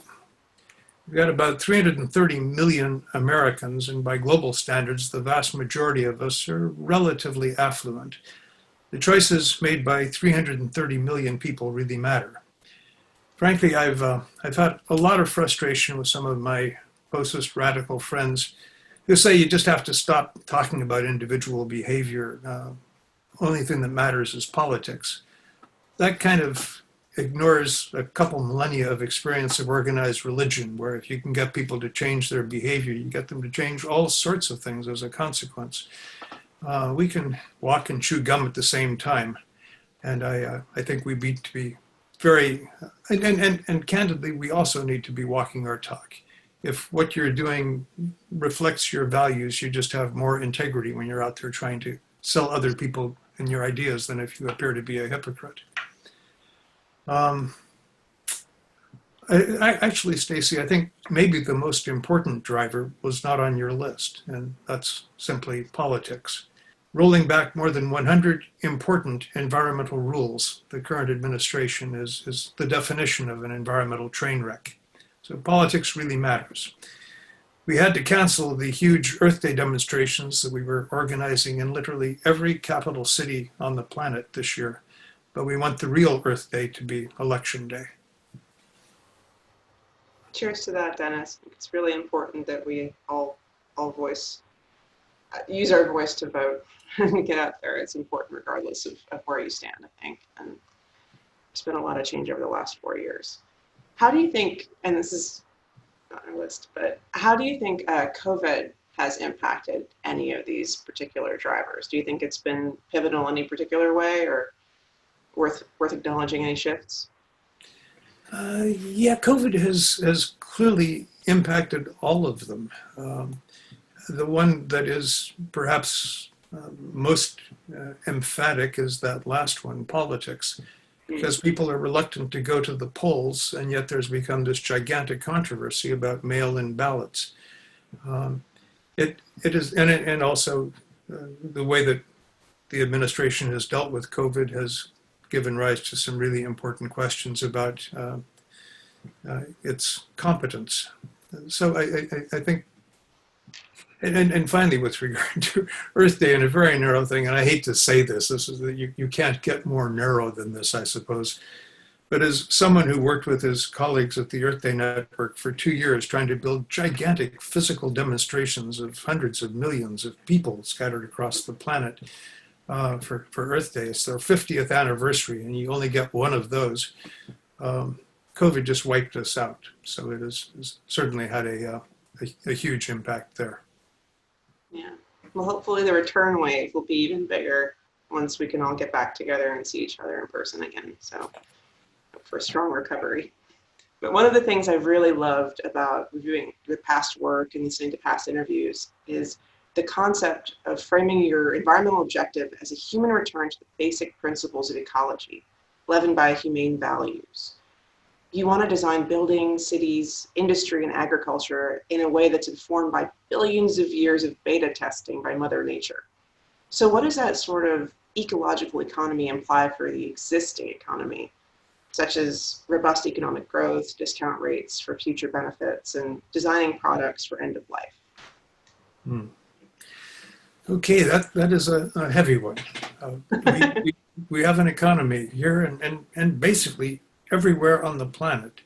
we've got about 330 million Americans, and by global standards, the vast majority of us are relatively affluent. The choices made by 330 million people really matter. Frankly, I've had a lot of frustration with some of my closest radical friends who say you just have to stop talking about individual behavior. Only thing that matters is politics. That kind of ignores a couple millennia of experience of organized religion, where if you can get people to change their behavior, you get them to change all sorts of things as a consequence. We can walk and chew gum at the same time. And I think we need to be very, and candidly, we also need to be walking our talk. If what you're doing reflects your values, you just have more integrity when you're out there trying to sell other people and your ideas than if you appear to be a hypocrite. Actually, Stacy, I think maybe the most important driver was not on your list, and that's simply politics. Rolling back more than 100 important environmental rules, the current administration is the definition of an environmental train wreck. So politics really matters. We had to cancel the huge Earth Day demonstrations that we were organizing in literally every capital city on the planet this year, but we want the real Earth Day to be Election Day. Cheers to that, Dennis. It's really important that we all use our voice to vote and get out there. It's important regardless of where you stand, I think. And there's been a lot of change over the last 4 years. How do you think, and this is not on our list, but how do you think COVID has impacted any of these particular drivers? Do you think it's been pivotal in any particular way, or worth acknowledging any shifts? Yeah, COVID has clearly impacted all of them. The one that is perhaps most emphatic is that last one, politics, because people are reluctant to go to the polls, and yet there's become this gigantic controversy about mail-in ballots. It is, and also the way that the administration has dealt with COVID has given rise to some really important questions about its competence. So I think, and finally, with regard to Earth Day, and a very narrow thing, and I hate to say this is that you can't get more narrow than this, I suppose. But as someone who worked with his colleagues at the Earth Day Network for 2 years, trying to build gigantic physical demonstrations of hundreds of millions of people scattered across the planet for Earth Day, it's their 50th anniversary, and you only get one of those. COVID just wiped us out. So it has certainly had a huge impact there. Yeah. Well, hopefully the return wave will be even bigger once we can all get back together and see each other in person again. So for a strong recovery. But one of the things I've really loved about reviewing your past work and listening to past interviews is the concept of framing your environmental objective as a human return to the basic principles of ecology, leavened by humane values. You want to design buildings, cities, industry, and agriculture in a way that's informed by billions of years of beta testing by Mother Nature. So what does that sort of ecological economy imply for the existing economy, such as robust economic growth, discount rates for future benefits, and designing products for end of life? Okay, that is a heavy one. We have an economy here and basically everywhere on the planet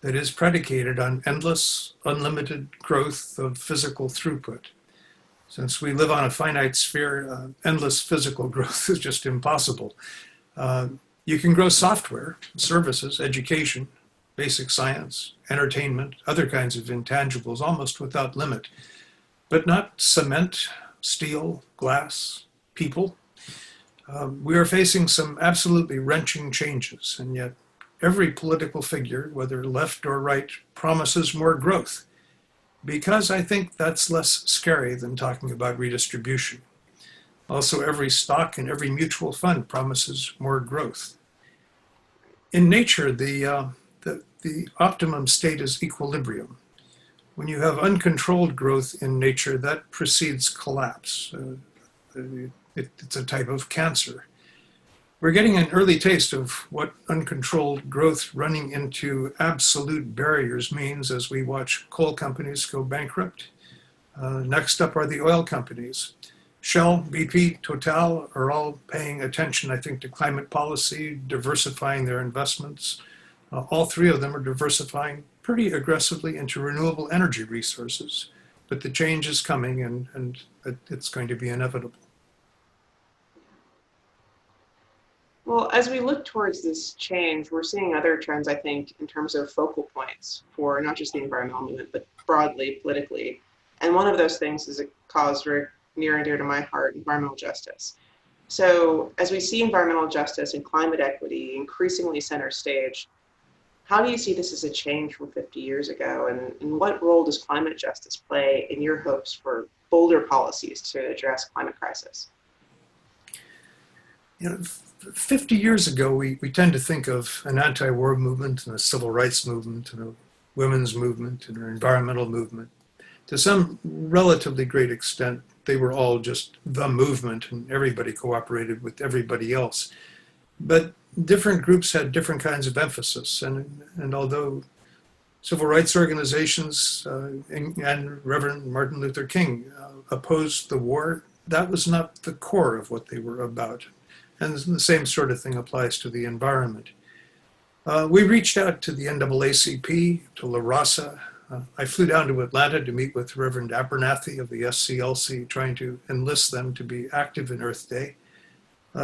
that is predicated on endless, unlimited growth of physical throughput. Since we live on a finite sphere, endless physical growth is just impossible. You can grow software, services, education, basic science, entertainment, other kinds of intangibles almost without limit, but not cement, steel, glass, people. We are facing some absolutely wrenching changes, and yet every political figure, whether left or right, promises more growth, because I think that's less scary than talking about redistribution. Also, every stock and every mutual fund promises more growth. In nature, the optimum state is equilibrium. When you have uncontrolled growth in nature, that precedes collapse. It's a type of cancer. We're getting an early taste of what uncontrolled growth running into absolute barriers means as we watch coal companies go bankrupt. Next up are the oil companies. Shell, BP, Total are all paying attention, I think, to climate policy, diversifying their investments. All three of them are diversifying pretty aggressively into renewable energy resources. But the change is coming, and it's going to be inevitable. Well, as we look towards this change, we're seeing other trends, I think, in terms of focal points for not just the environmental movement, but broadly, politically. And one of those things is a cause very near and dear to my heart, environmental justice. So as we see environmental justice and climate equity increasingly center stage, how do you see this as a change from 50 years ago? And what role does climate justice play in your hopes for bolder policies to address climate crisis? 50 years ago, we tend to think of an anti-war movement and a civil rights movement and a women's movement and an environmental movement. To some relatively great extent, they were all just the movement and everybody cooperated with everybody else. But different groups had different kinds of emphasis. And although civil rights organizations and Reverend Martin Luther King opposed the war, that was not the core of what they were about. And the same sort of thing applies to the environment. We reached out to the NAACP, to La Raza. I flew down to Atlanta to meet with Reverend Abernathy of the SCLC, trying to enlist them to be active in Earth Day.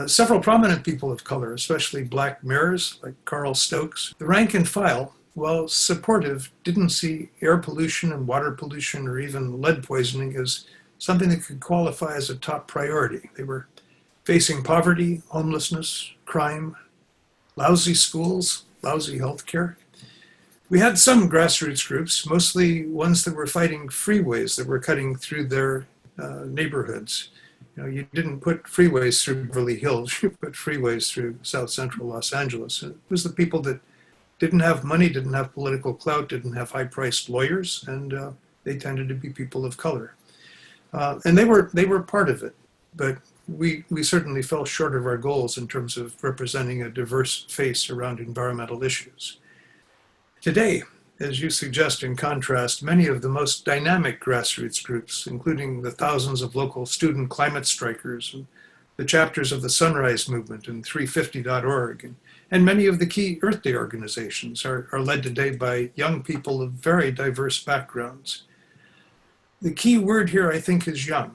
Several prominent people of color, especially black mayors like Carl Stokes. The rank and file, while supportive, didn't see air pollution and water pollution or even lead poisoning as something that could qualify as a top priority. They were facing poverty, homelessness, crime, lousy schools, lousy healthcare. We had some grassroots groups, mostly ones that were fighting freeways that were cutting through their neighborhoods. You didn't put freeways through Beverly Hills, you put freeways through South Central Los Angeles. It was the people that didn't have money, didn't have political clout, didn't have high-priced lawyers, and they tended to be people of color. And they were part of it, but we certainly fell short of our goals in terms of representing a diverse face around environmental issues. Today, as you suggest in contrast, many of the most dynamic grassroots groups, including the thousands of local student climate strikers, and the chapters of the Sunrise Movement and 350.org, and many of the key Earth Day organizations are led today by young people of very diverse backgrounds. The key word here, I think, is young.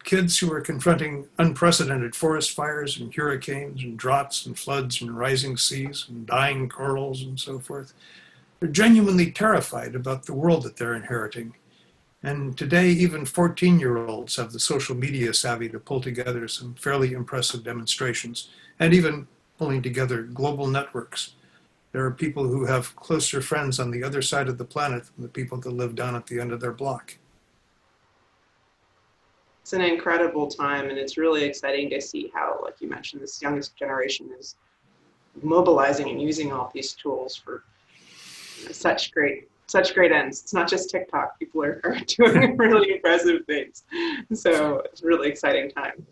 Kids who are confronting unprecedented forest fires and hurricanes and droughts and floods and rising seas and dying corals and so forth. They're genuinely terrified about the world that they're inheriting. And today, even 14-year-olds have the social media savvy to pull together some fairly impressive demonstrations, and even pulling together global networks. There are people who have closer friends on the other side of the planet than the people that live down at the end of their block. It's an incredible time, and it's really exciting to see how, like you mentioned, this youngest generation is mobilizing and using all these tools for such great ends. It's not just TikTok. People are doing really impressive things. So it's a really exciting time.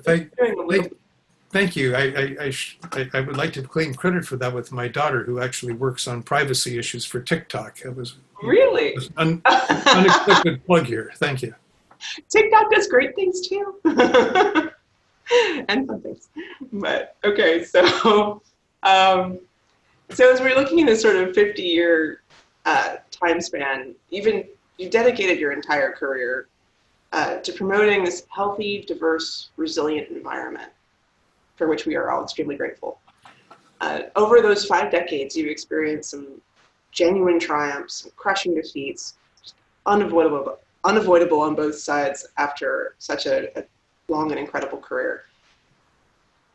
Thank you. I would like to claim credit for that with my daughter, who actually works on privacy issues for TikTok. It was really unexpected plug here. Thank you. TikTok does great things too. And fun things. But okay, so as we're looking at this sort of 50-year time span, even you dedicated your entire career to promoting this healthy, diverse, resilient environment for which we are all extremely grateful. Over those 5 decades, you've experienced some genuine triumphs, some crushing defeats, unavoidable on both sides after such a long and incredible career.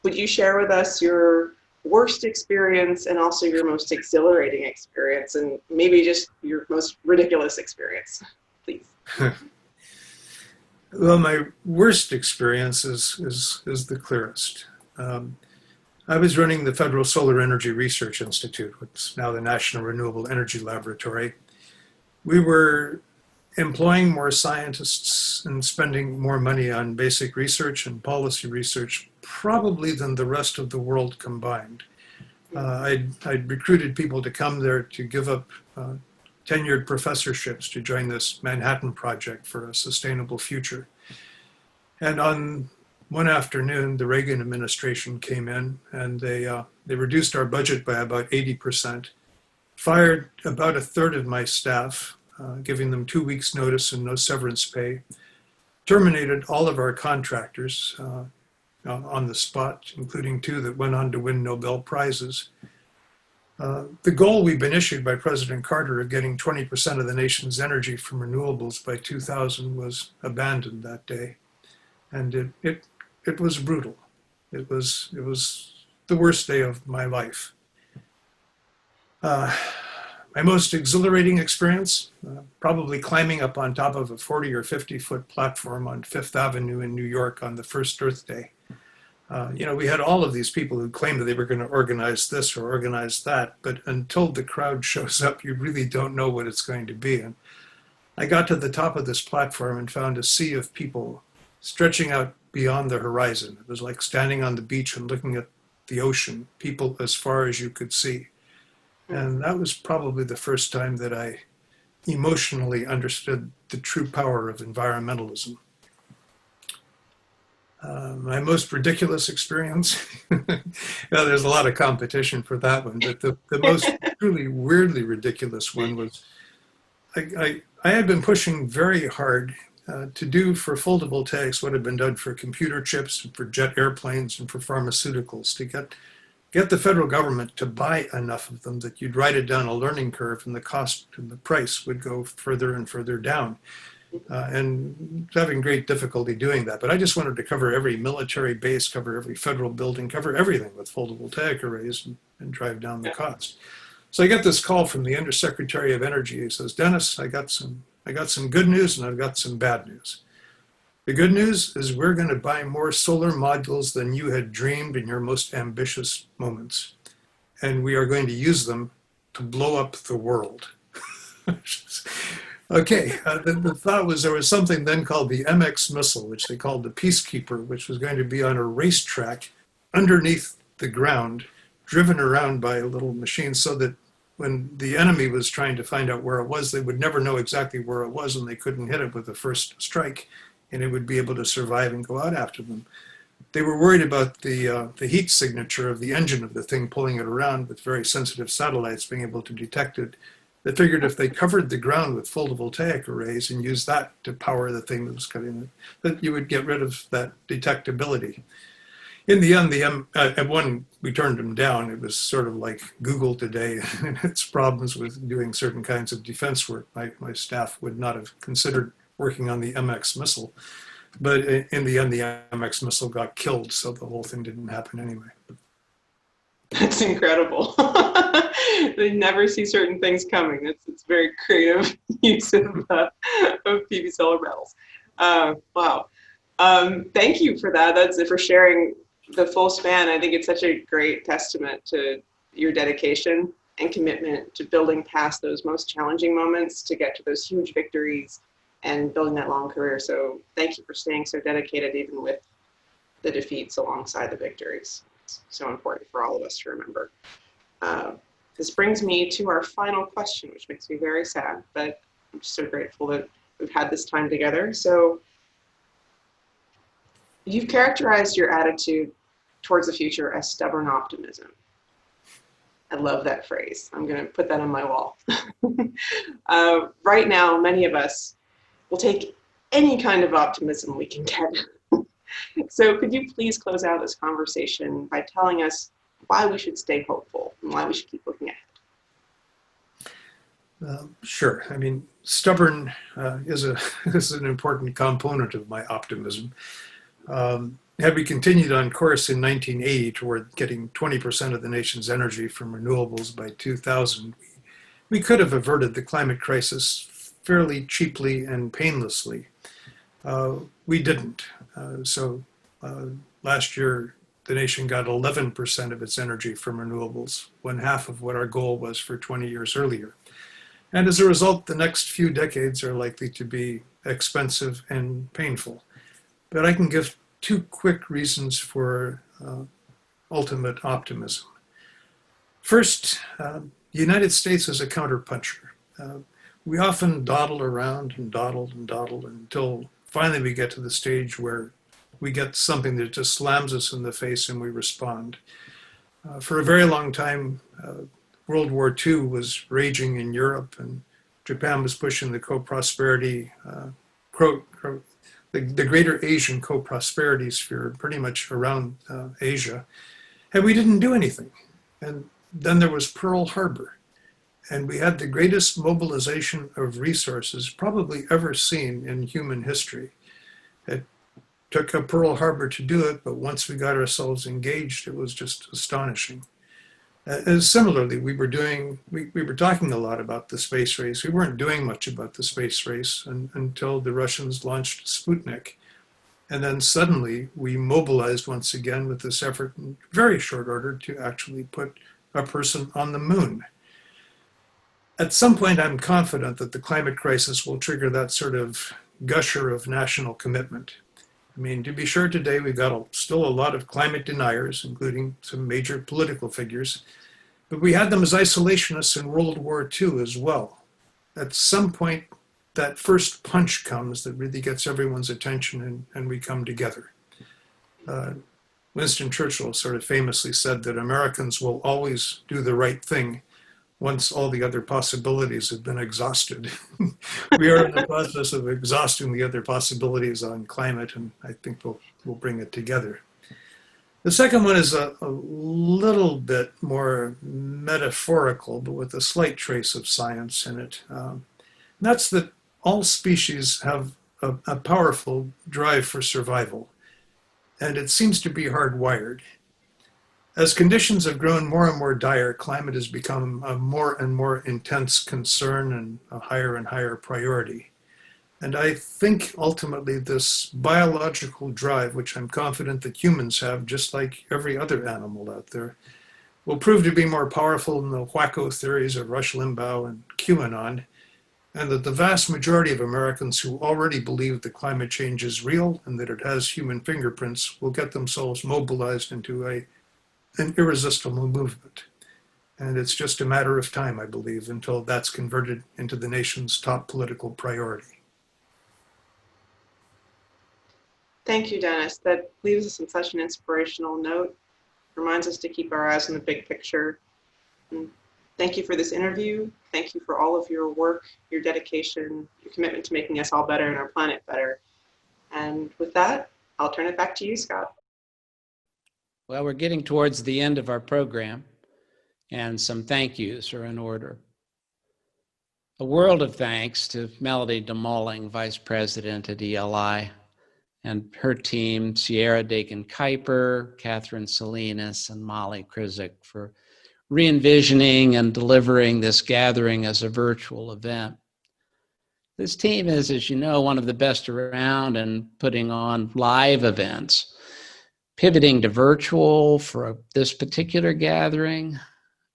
Would you share with us your worst experience and also your most exhilarating experience, and maybe just your most ridiculous experience, please? Well, my worst experience is the clearest. I was running the Federal Solar Energy Research Institute, which is now the National Renewable Energy Laboratory. We were employing more scientists and spending more money on basic research and policy research, probably than the rest of the world combined. I'd recruited people to come there to give up tenured professorships to join this Manhattan Project for a Sustainable Future. And on one afternoon, the Reagan administration came in and they reduced our budget by about 80%, fired about a third of my staff, giving them 2 weeks notice and no severance pay, terminated all of our contractors on the spot, including 2 that went on to win Nobel Prizes. The goal we've been issued by President Carter of getting 20% of the nation's energy from renewables by 2000 was abandoned that day. And it was brutal. It was the worst day of my life. My most exhilarating experience, probably climbing up on top of a 40 or 50-foot platform on Fifth Avenue in New York on the first Earth Day. We had all of these people who claimed that they were going to organize this or organize that, but until the crowd shows up, you really don't know what it's going to be. And I got to the top of this platform and found a sea of people stretching out beyond the horizon. It was like standing on the beach and looking at the ocean, people as far as you could see. And that was probably the first time that I emotionally understood the true power of environmentalism. My most ridiculous experience, there's a lot of competition for that one, but the most truly weirdly ridiculous one was I had been pushing very hard to do for photovoltaics what had been done for computer chips and for jet airplanes and for pharmaceuticals, to get the federal government to buy enough of them that you'd ride it down a learning curve and the cost and the price would go further and further down. And having great difficulty doing that. But I just wanted to cover every military base, cover every federal building, cover everything with photovoltaic arrays and drive down the cost. So I get this call from the Undersecretary of Energy. He says, "Dennis, I got some good news and I've got some bad news. The good news is we're going to buy more solar modules than you had dreamed in your most ambitious moments. And we are going to use them to blow up the world." Okay, the thought was there was something then called the MX missile, which they called the Peacekeeper, which was going to be on a racetrack underneath the ground, driven around by little machines so that when the enemy was trying to find out where it was, they would never know exactly where it was and they couldn't hit it with the first strike, and it would be able to survive and go out after them. They were worried about the heat signature of the engine of the thing pulling it around with very sensitive satellites being able to detect it. They figured if they covered the ground with photovoltaic arrays and used that to power the thing that was cutting it, that you would get rid of that detectability. In the end, at one, we turned them down. It was sort of like Google today and its problems with doing certain kinds of defense work. My staff would not have considered working on the MX missile. But in the end, the MX missile got killed, so the whole thing didn't happen anyway. That's incredible. They never see certain things coming. It's very creative use of PV solar panels. Wow. Thank you for that. That's for sharing the full span. I think it's such a great testament to your dedication and commitment to building past those most challenging moments to get to those huge victories and building that long career. So thank you for staying so dedicated even with the defeats alongside the victories. It's so important for all of us to remember. This brings me to our final question, which makes me very sad, but I'm just so grateful that we've had this time together. So you've characterized your attitude towards the future as stubborn optimism. I love that phrase. I'm going to put that on my wall. Right now, many of us will take any kind of optimism we can get. So could you please close out this conversation by telling us why we should stay hopeful and why we should keep looking ahead? Sure. I mean, stubborn is an important component of my optimism. Had we continued on course in 1980 toward getting 20% of the nation's energy from renewables by 2000, we could have averted the climate crisis fairly cheaply and painlessly. We didn't. So last year, the nation got 11% of its energy from renewables, 1/2 of what our goal was for 20 years earlier. And as a result, the next few decades are likely to be expensive and painful. But I can give 2 quick reasons for ultimate optimism. First, the United States is a counterpuncher. We often dawdle around and dawdle until finally we get to the stage where we get something that just slams us in the face and we respond. For a very long time, World War II was raging in Europe, and Japan was pushing the co-prosperity, the greater Asian co-prosperity sphere pretty much around Asia, and we didn't do anything. And then there was Pearl Harbor, and we had the greatest mobilization of resources probably ever seen in human history. It took a Pearl Harbor to do it, but once we got ourselves engaged, it was just astonishing. And similarly, we were talking a lot about the space race. We weren't doing much about the space race until the Russians launched Sputnik. And then suddenly we mobilized once again with this effort in very short order to actually put a person on the moon. At some point, I'm confident that the climate crisis will trigger that sort of gusher of national commitment. I mean, to be sure, today we've got still a lot of climate deniers, including some major political figures, but we had them as isolationists in World War II as well. At some point, that first punch comes that really gets everyone's attention and we come together. Winston Churchill sort of famously said that Americans will always do the right thing once all the other possibilities have been exhausted. We are in the process of exhausting the other possibilities on climate, and I think we'll bring it together. The second one is a little bit more metaphorical, but with a slight trace of science in it. That's that all species have a powerful drive for survival, and it seems to be hardwired. As conditions have grown more and more dire, climate has become a more and more intense concern and a higher and higher priority. And I think ultimately this biological drive, which I'm confident that humans have, just like every other animal out there, will prove to be more powerful than the wacko theories of Rush Limbaugh and QAnon, and that the vast majority of Americans who already believe that climate change is real and that it has human fingerprints will get themselves mobilized into an irresistible movement. And it's just a matter of time, I believe, until that's converted into the nation's top political priority. Thank you, Dennis. That leaves us on such an inspirational note. Reminds us to keep our eyes on the big picture. And thank you for this interview. Thank you for all of your work, your dedication, your commitment to making us all better and our planet better. And with that, I'll turn it back to you, Scott. Well, we're getting towards the end of our program, and some thank yous are in order. A world of thanks to Melody DeMolling, Vice President at ELI, and her team, Sierra Dakin-Kuiper, Catherine Salinas, and Molly Krizik, for re-envisioning and delivering this gathering as a virtual event. This team is, as you know, one of the best around in putting on live events. Pivoting to virtual for this particular gathering,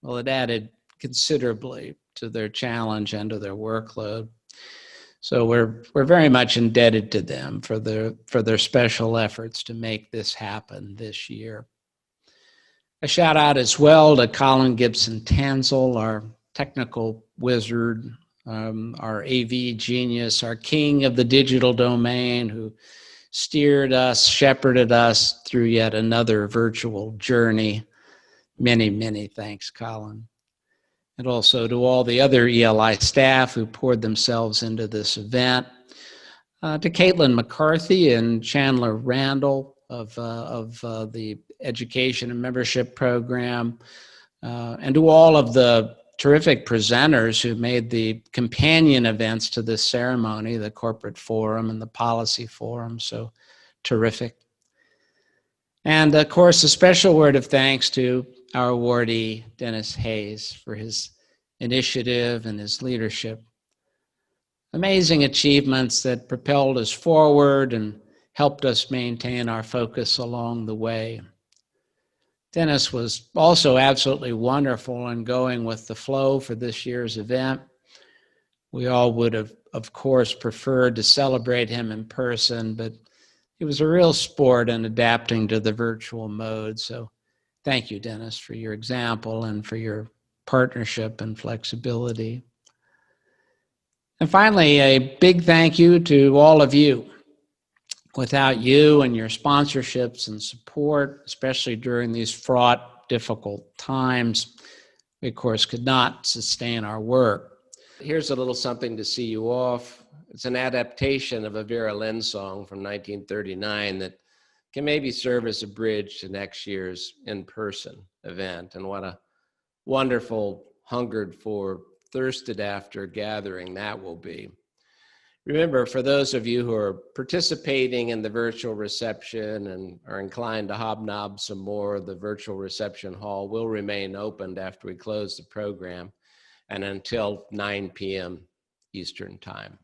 well, it added considerably to their challenge and to their workload. So we're very much indebted to them for their special efforts to make this happen this year. A shout out as well to Colin Gibson Tanzel, our technical wizard, our AV genius, our king of the digital domain, who steered us, shepherded us through yet another virtual journey. Many, many thanks, Colin. And also to all the other ELI staff who poured themselves into this event. To Caitlin McCarthy and Chandler Randall of the Education and Membership Program, and to all of the terrific presenters who made the companion events to this ceremony, the Corporate Forum and the Policy Forum, so terrific. And of course, a special word of thanks to our awardee, Denis Hayes, for his initiative and his leadership. amazing achievements that propelled us forward and helped us maintain our focus along the way. Denis was also absolutely wonderful in going with the flow for this year's event. We all would have, of course, preferred to celebrate him in person, but he was a real sport in adapting to the virtual mode. So thank you, Denis, for your example and for your partnership and flexibility. And finally, a big thank you to all of you. Without you and your sponsorships and support, especially during these fraught, difficult times, we, of course, could not sustain our work. Here's a little something to see you off. It's an adaptation of a Vera Lynn song from 1939 that can maybe serve as a bridge to next year's in-person event. And what a wonderful, hungered for, thirsted after gathering that will be. Remember, for those of you who are participating in the virtual reception and are inclined to hobnob some more, the virtual reception hall will remain opened after we close the program and until 9 p.m. Eastern Time.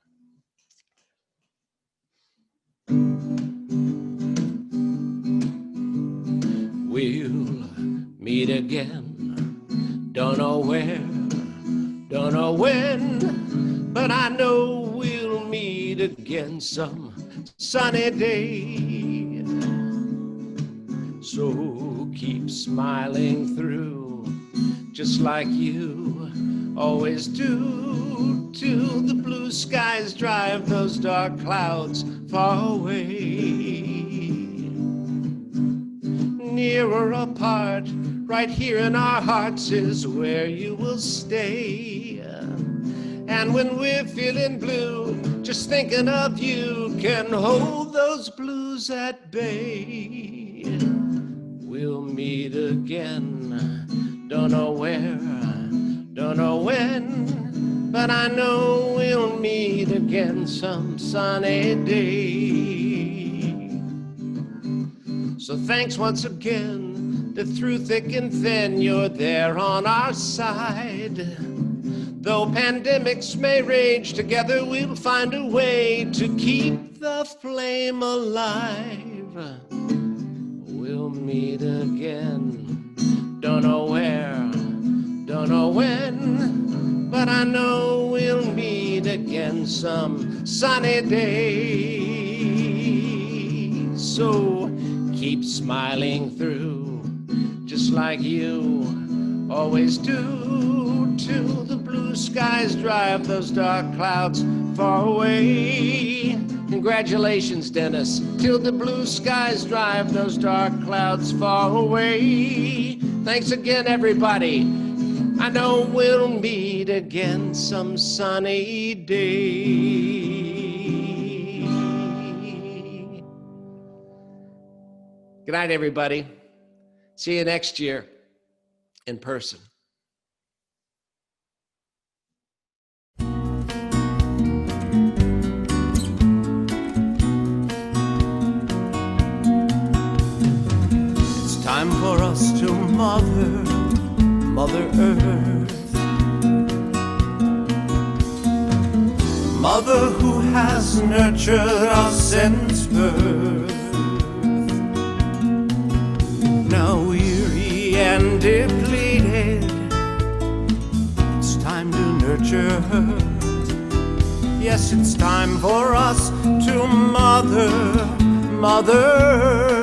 We'll meet again, don't know where, don't know when, but I know we'll meet again some sunny day. So keep smiling through, just like you always do, till the blue skies drive those dark clouds far away. Nearer apart, right here in our hearts is where you will stay. And when we're feeling blue, just thinking of you can hold those blues at bay. We'll meet again, don't know where, don't know when, but I know we'll meet again some sunny day. So thanks once again, that through thick and thin you're there on our side. Though pandemics may rage, together we'll find a way to keep the flame alive. We'll meet again, don't know where, don't know when, but I know we'll meet again some sunny day. So keep smiling through, just like you always do, till the blue skies drive those dark clouds far away. Congratulations, Denis, till the blue skies drive those dark clouds far away. Thanks again, everybody. I know we'll meet again some sunny day. Good night, everybody. See you next year in person. It's time for us to Mother Earth. Mother who has nurtured us since birth. Now weary and depleted, it's time to nurture her. Yes, it's time for us to Mother Earth.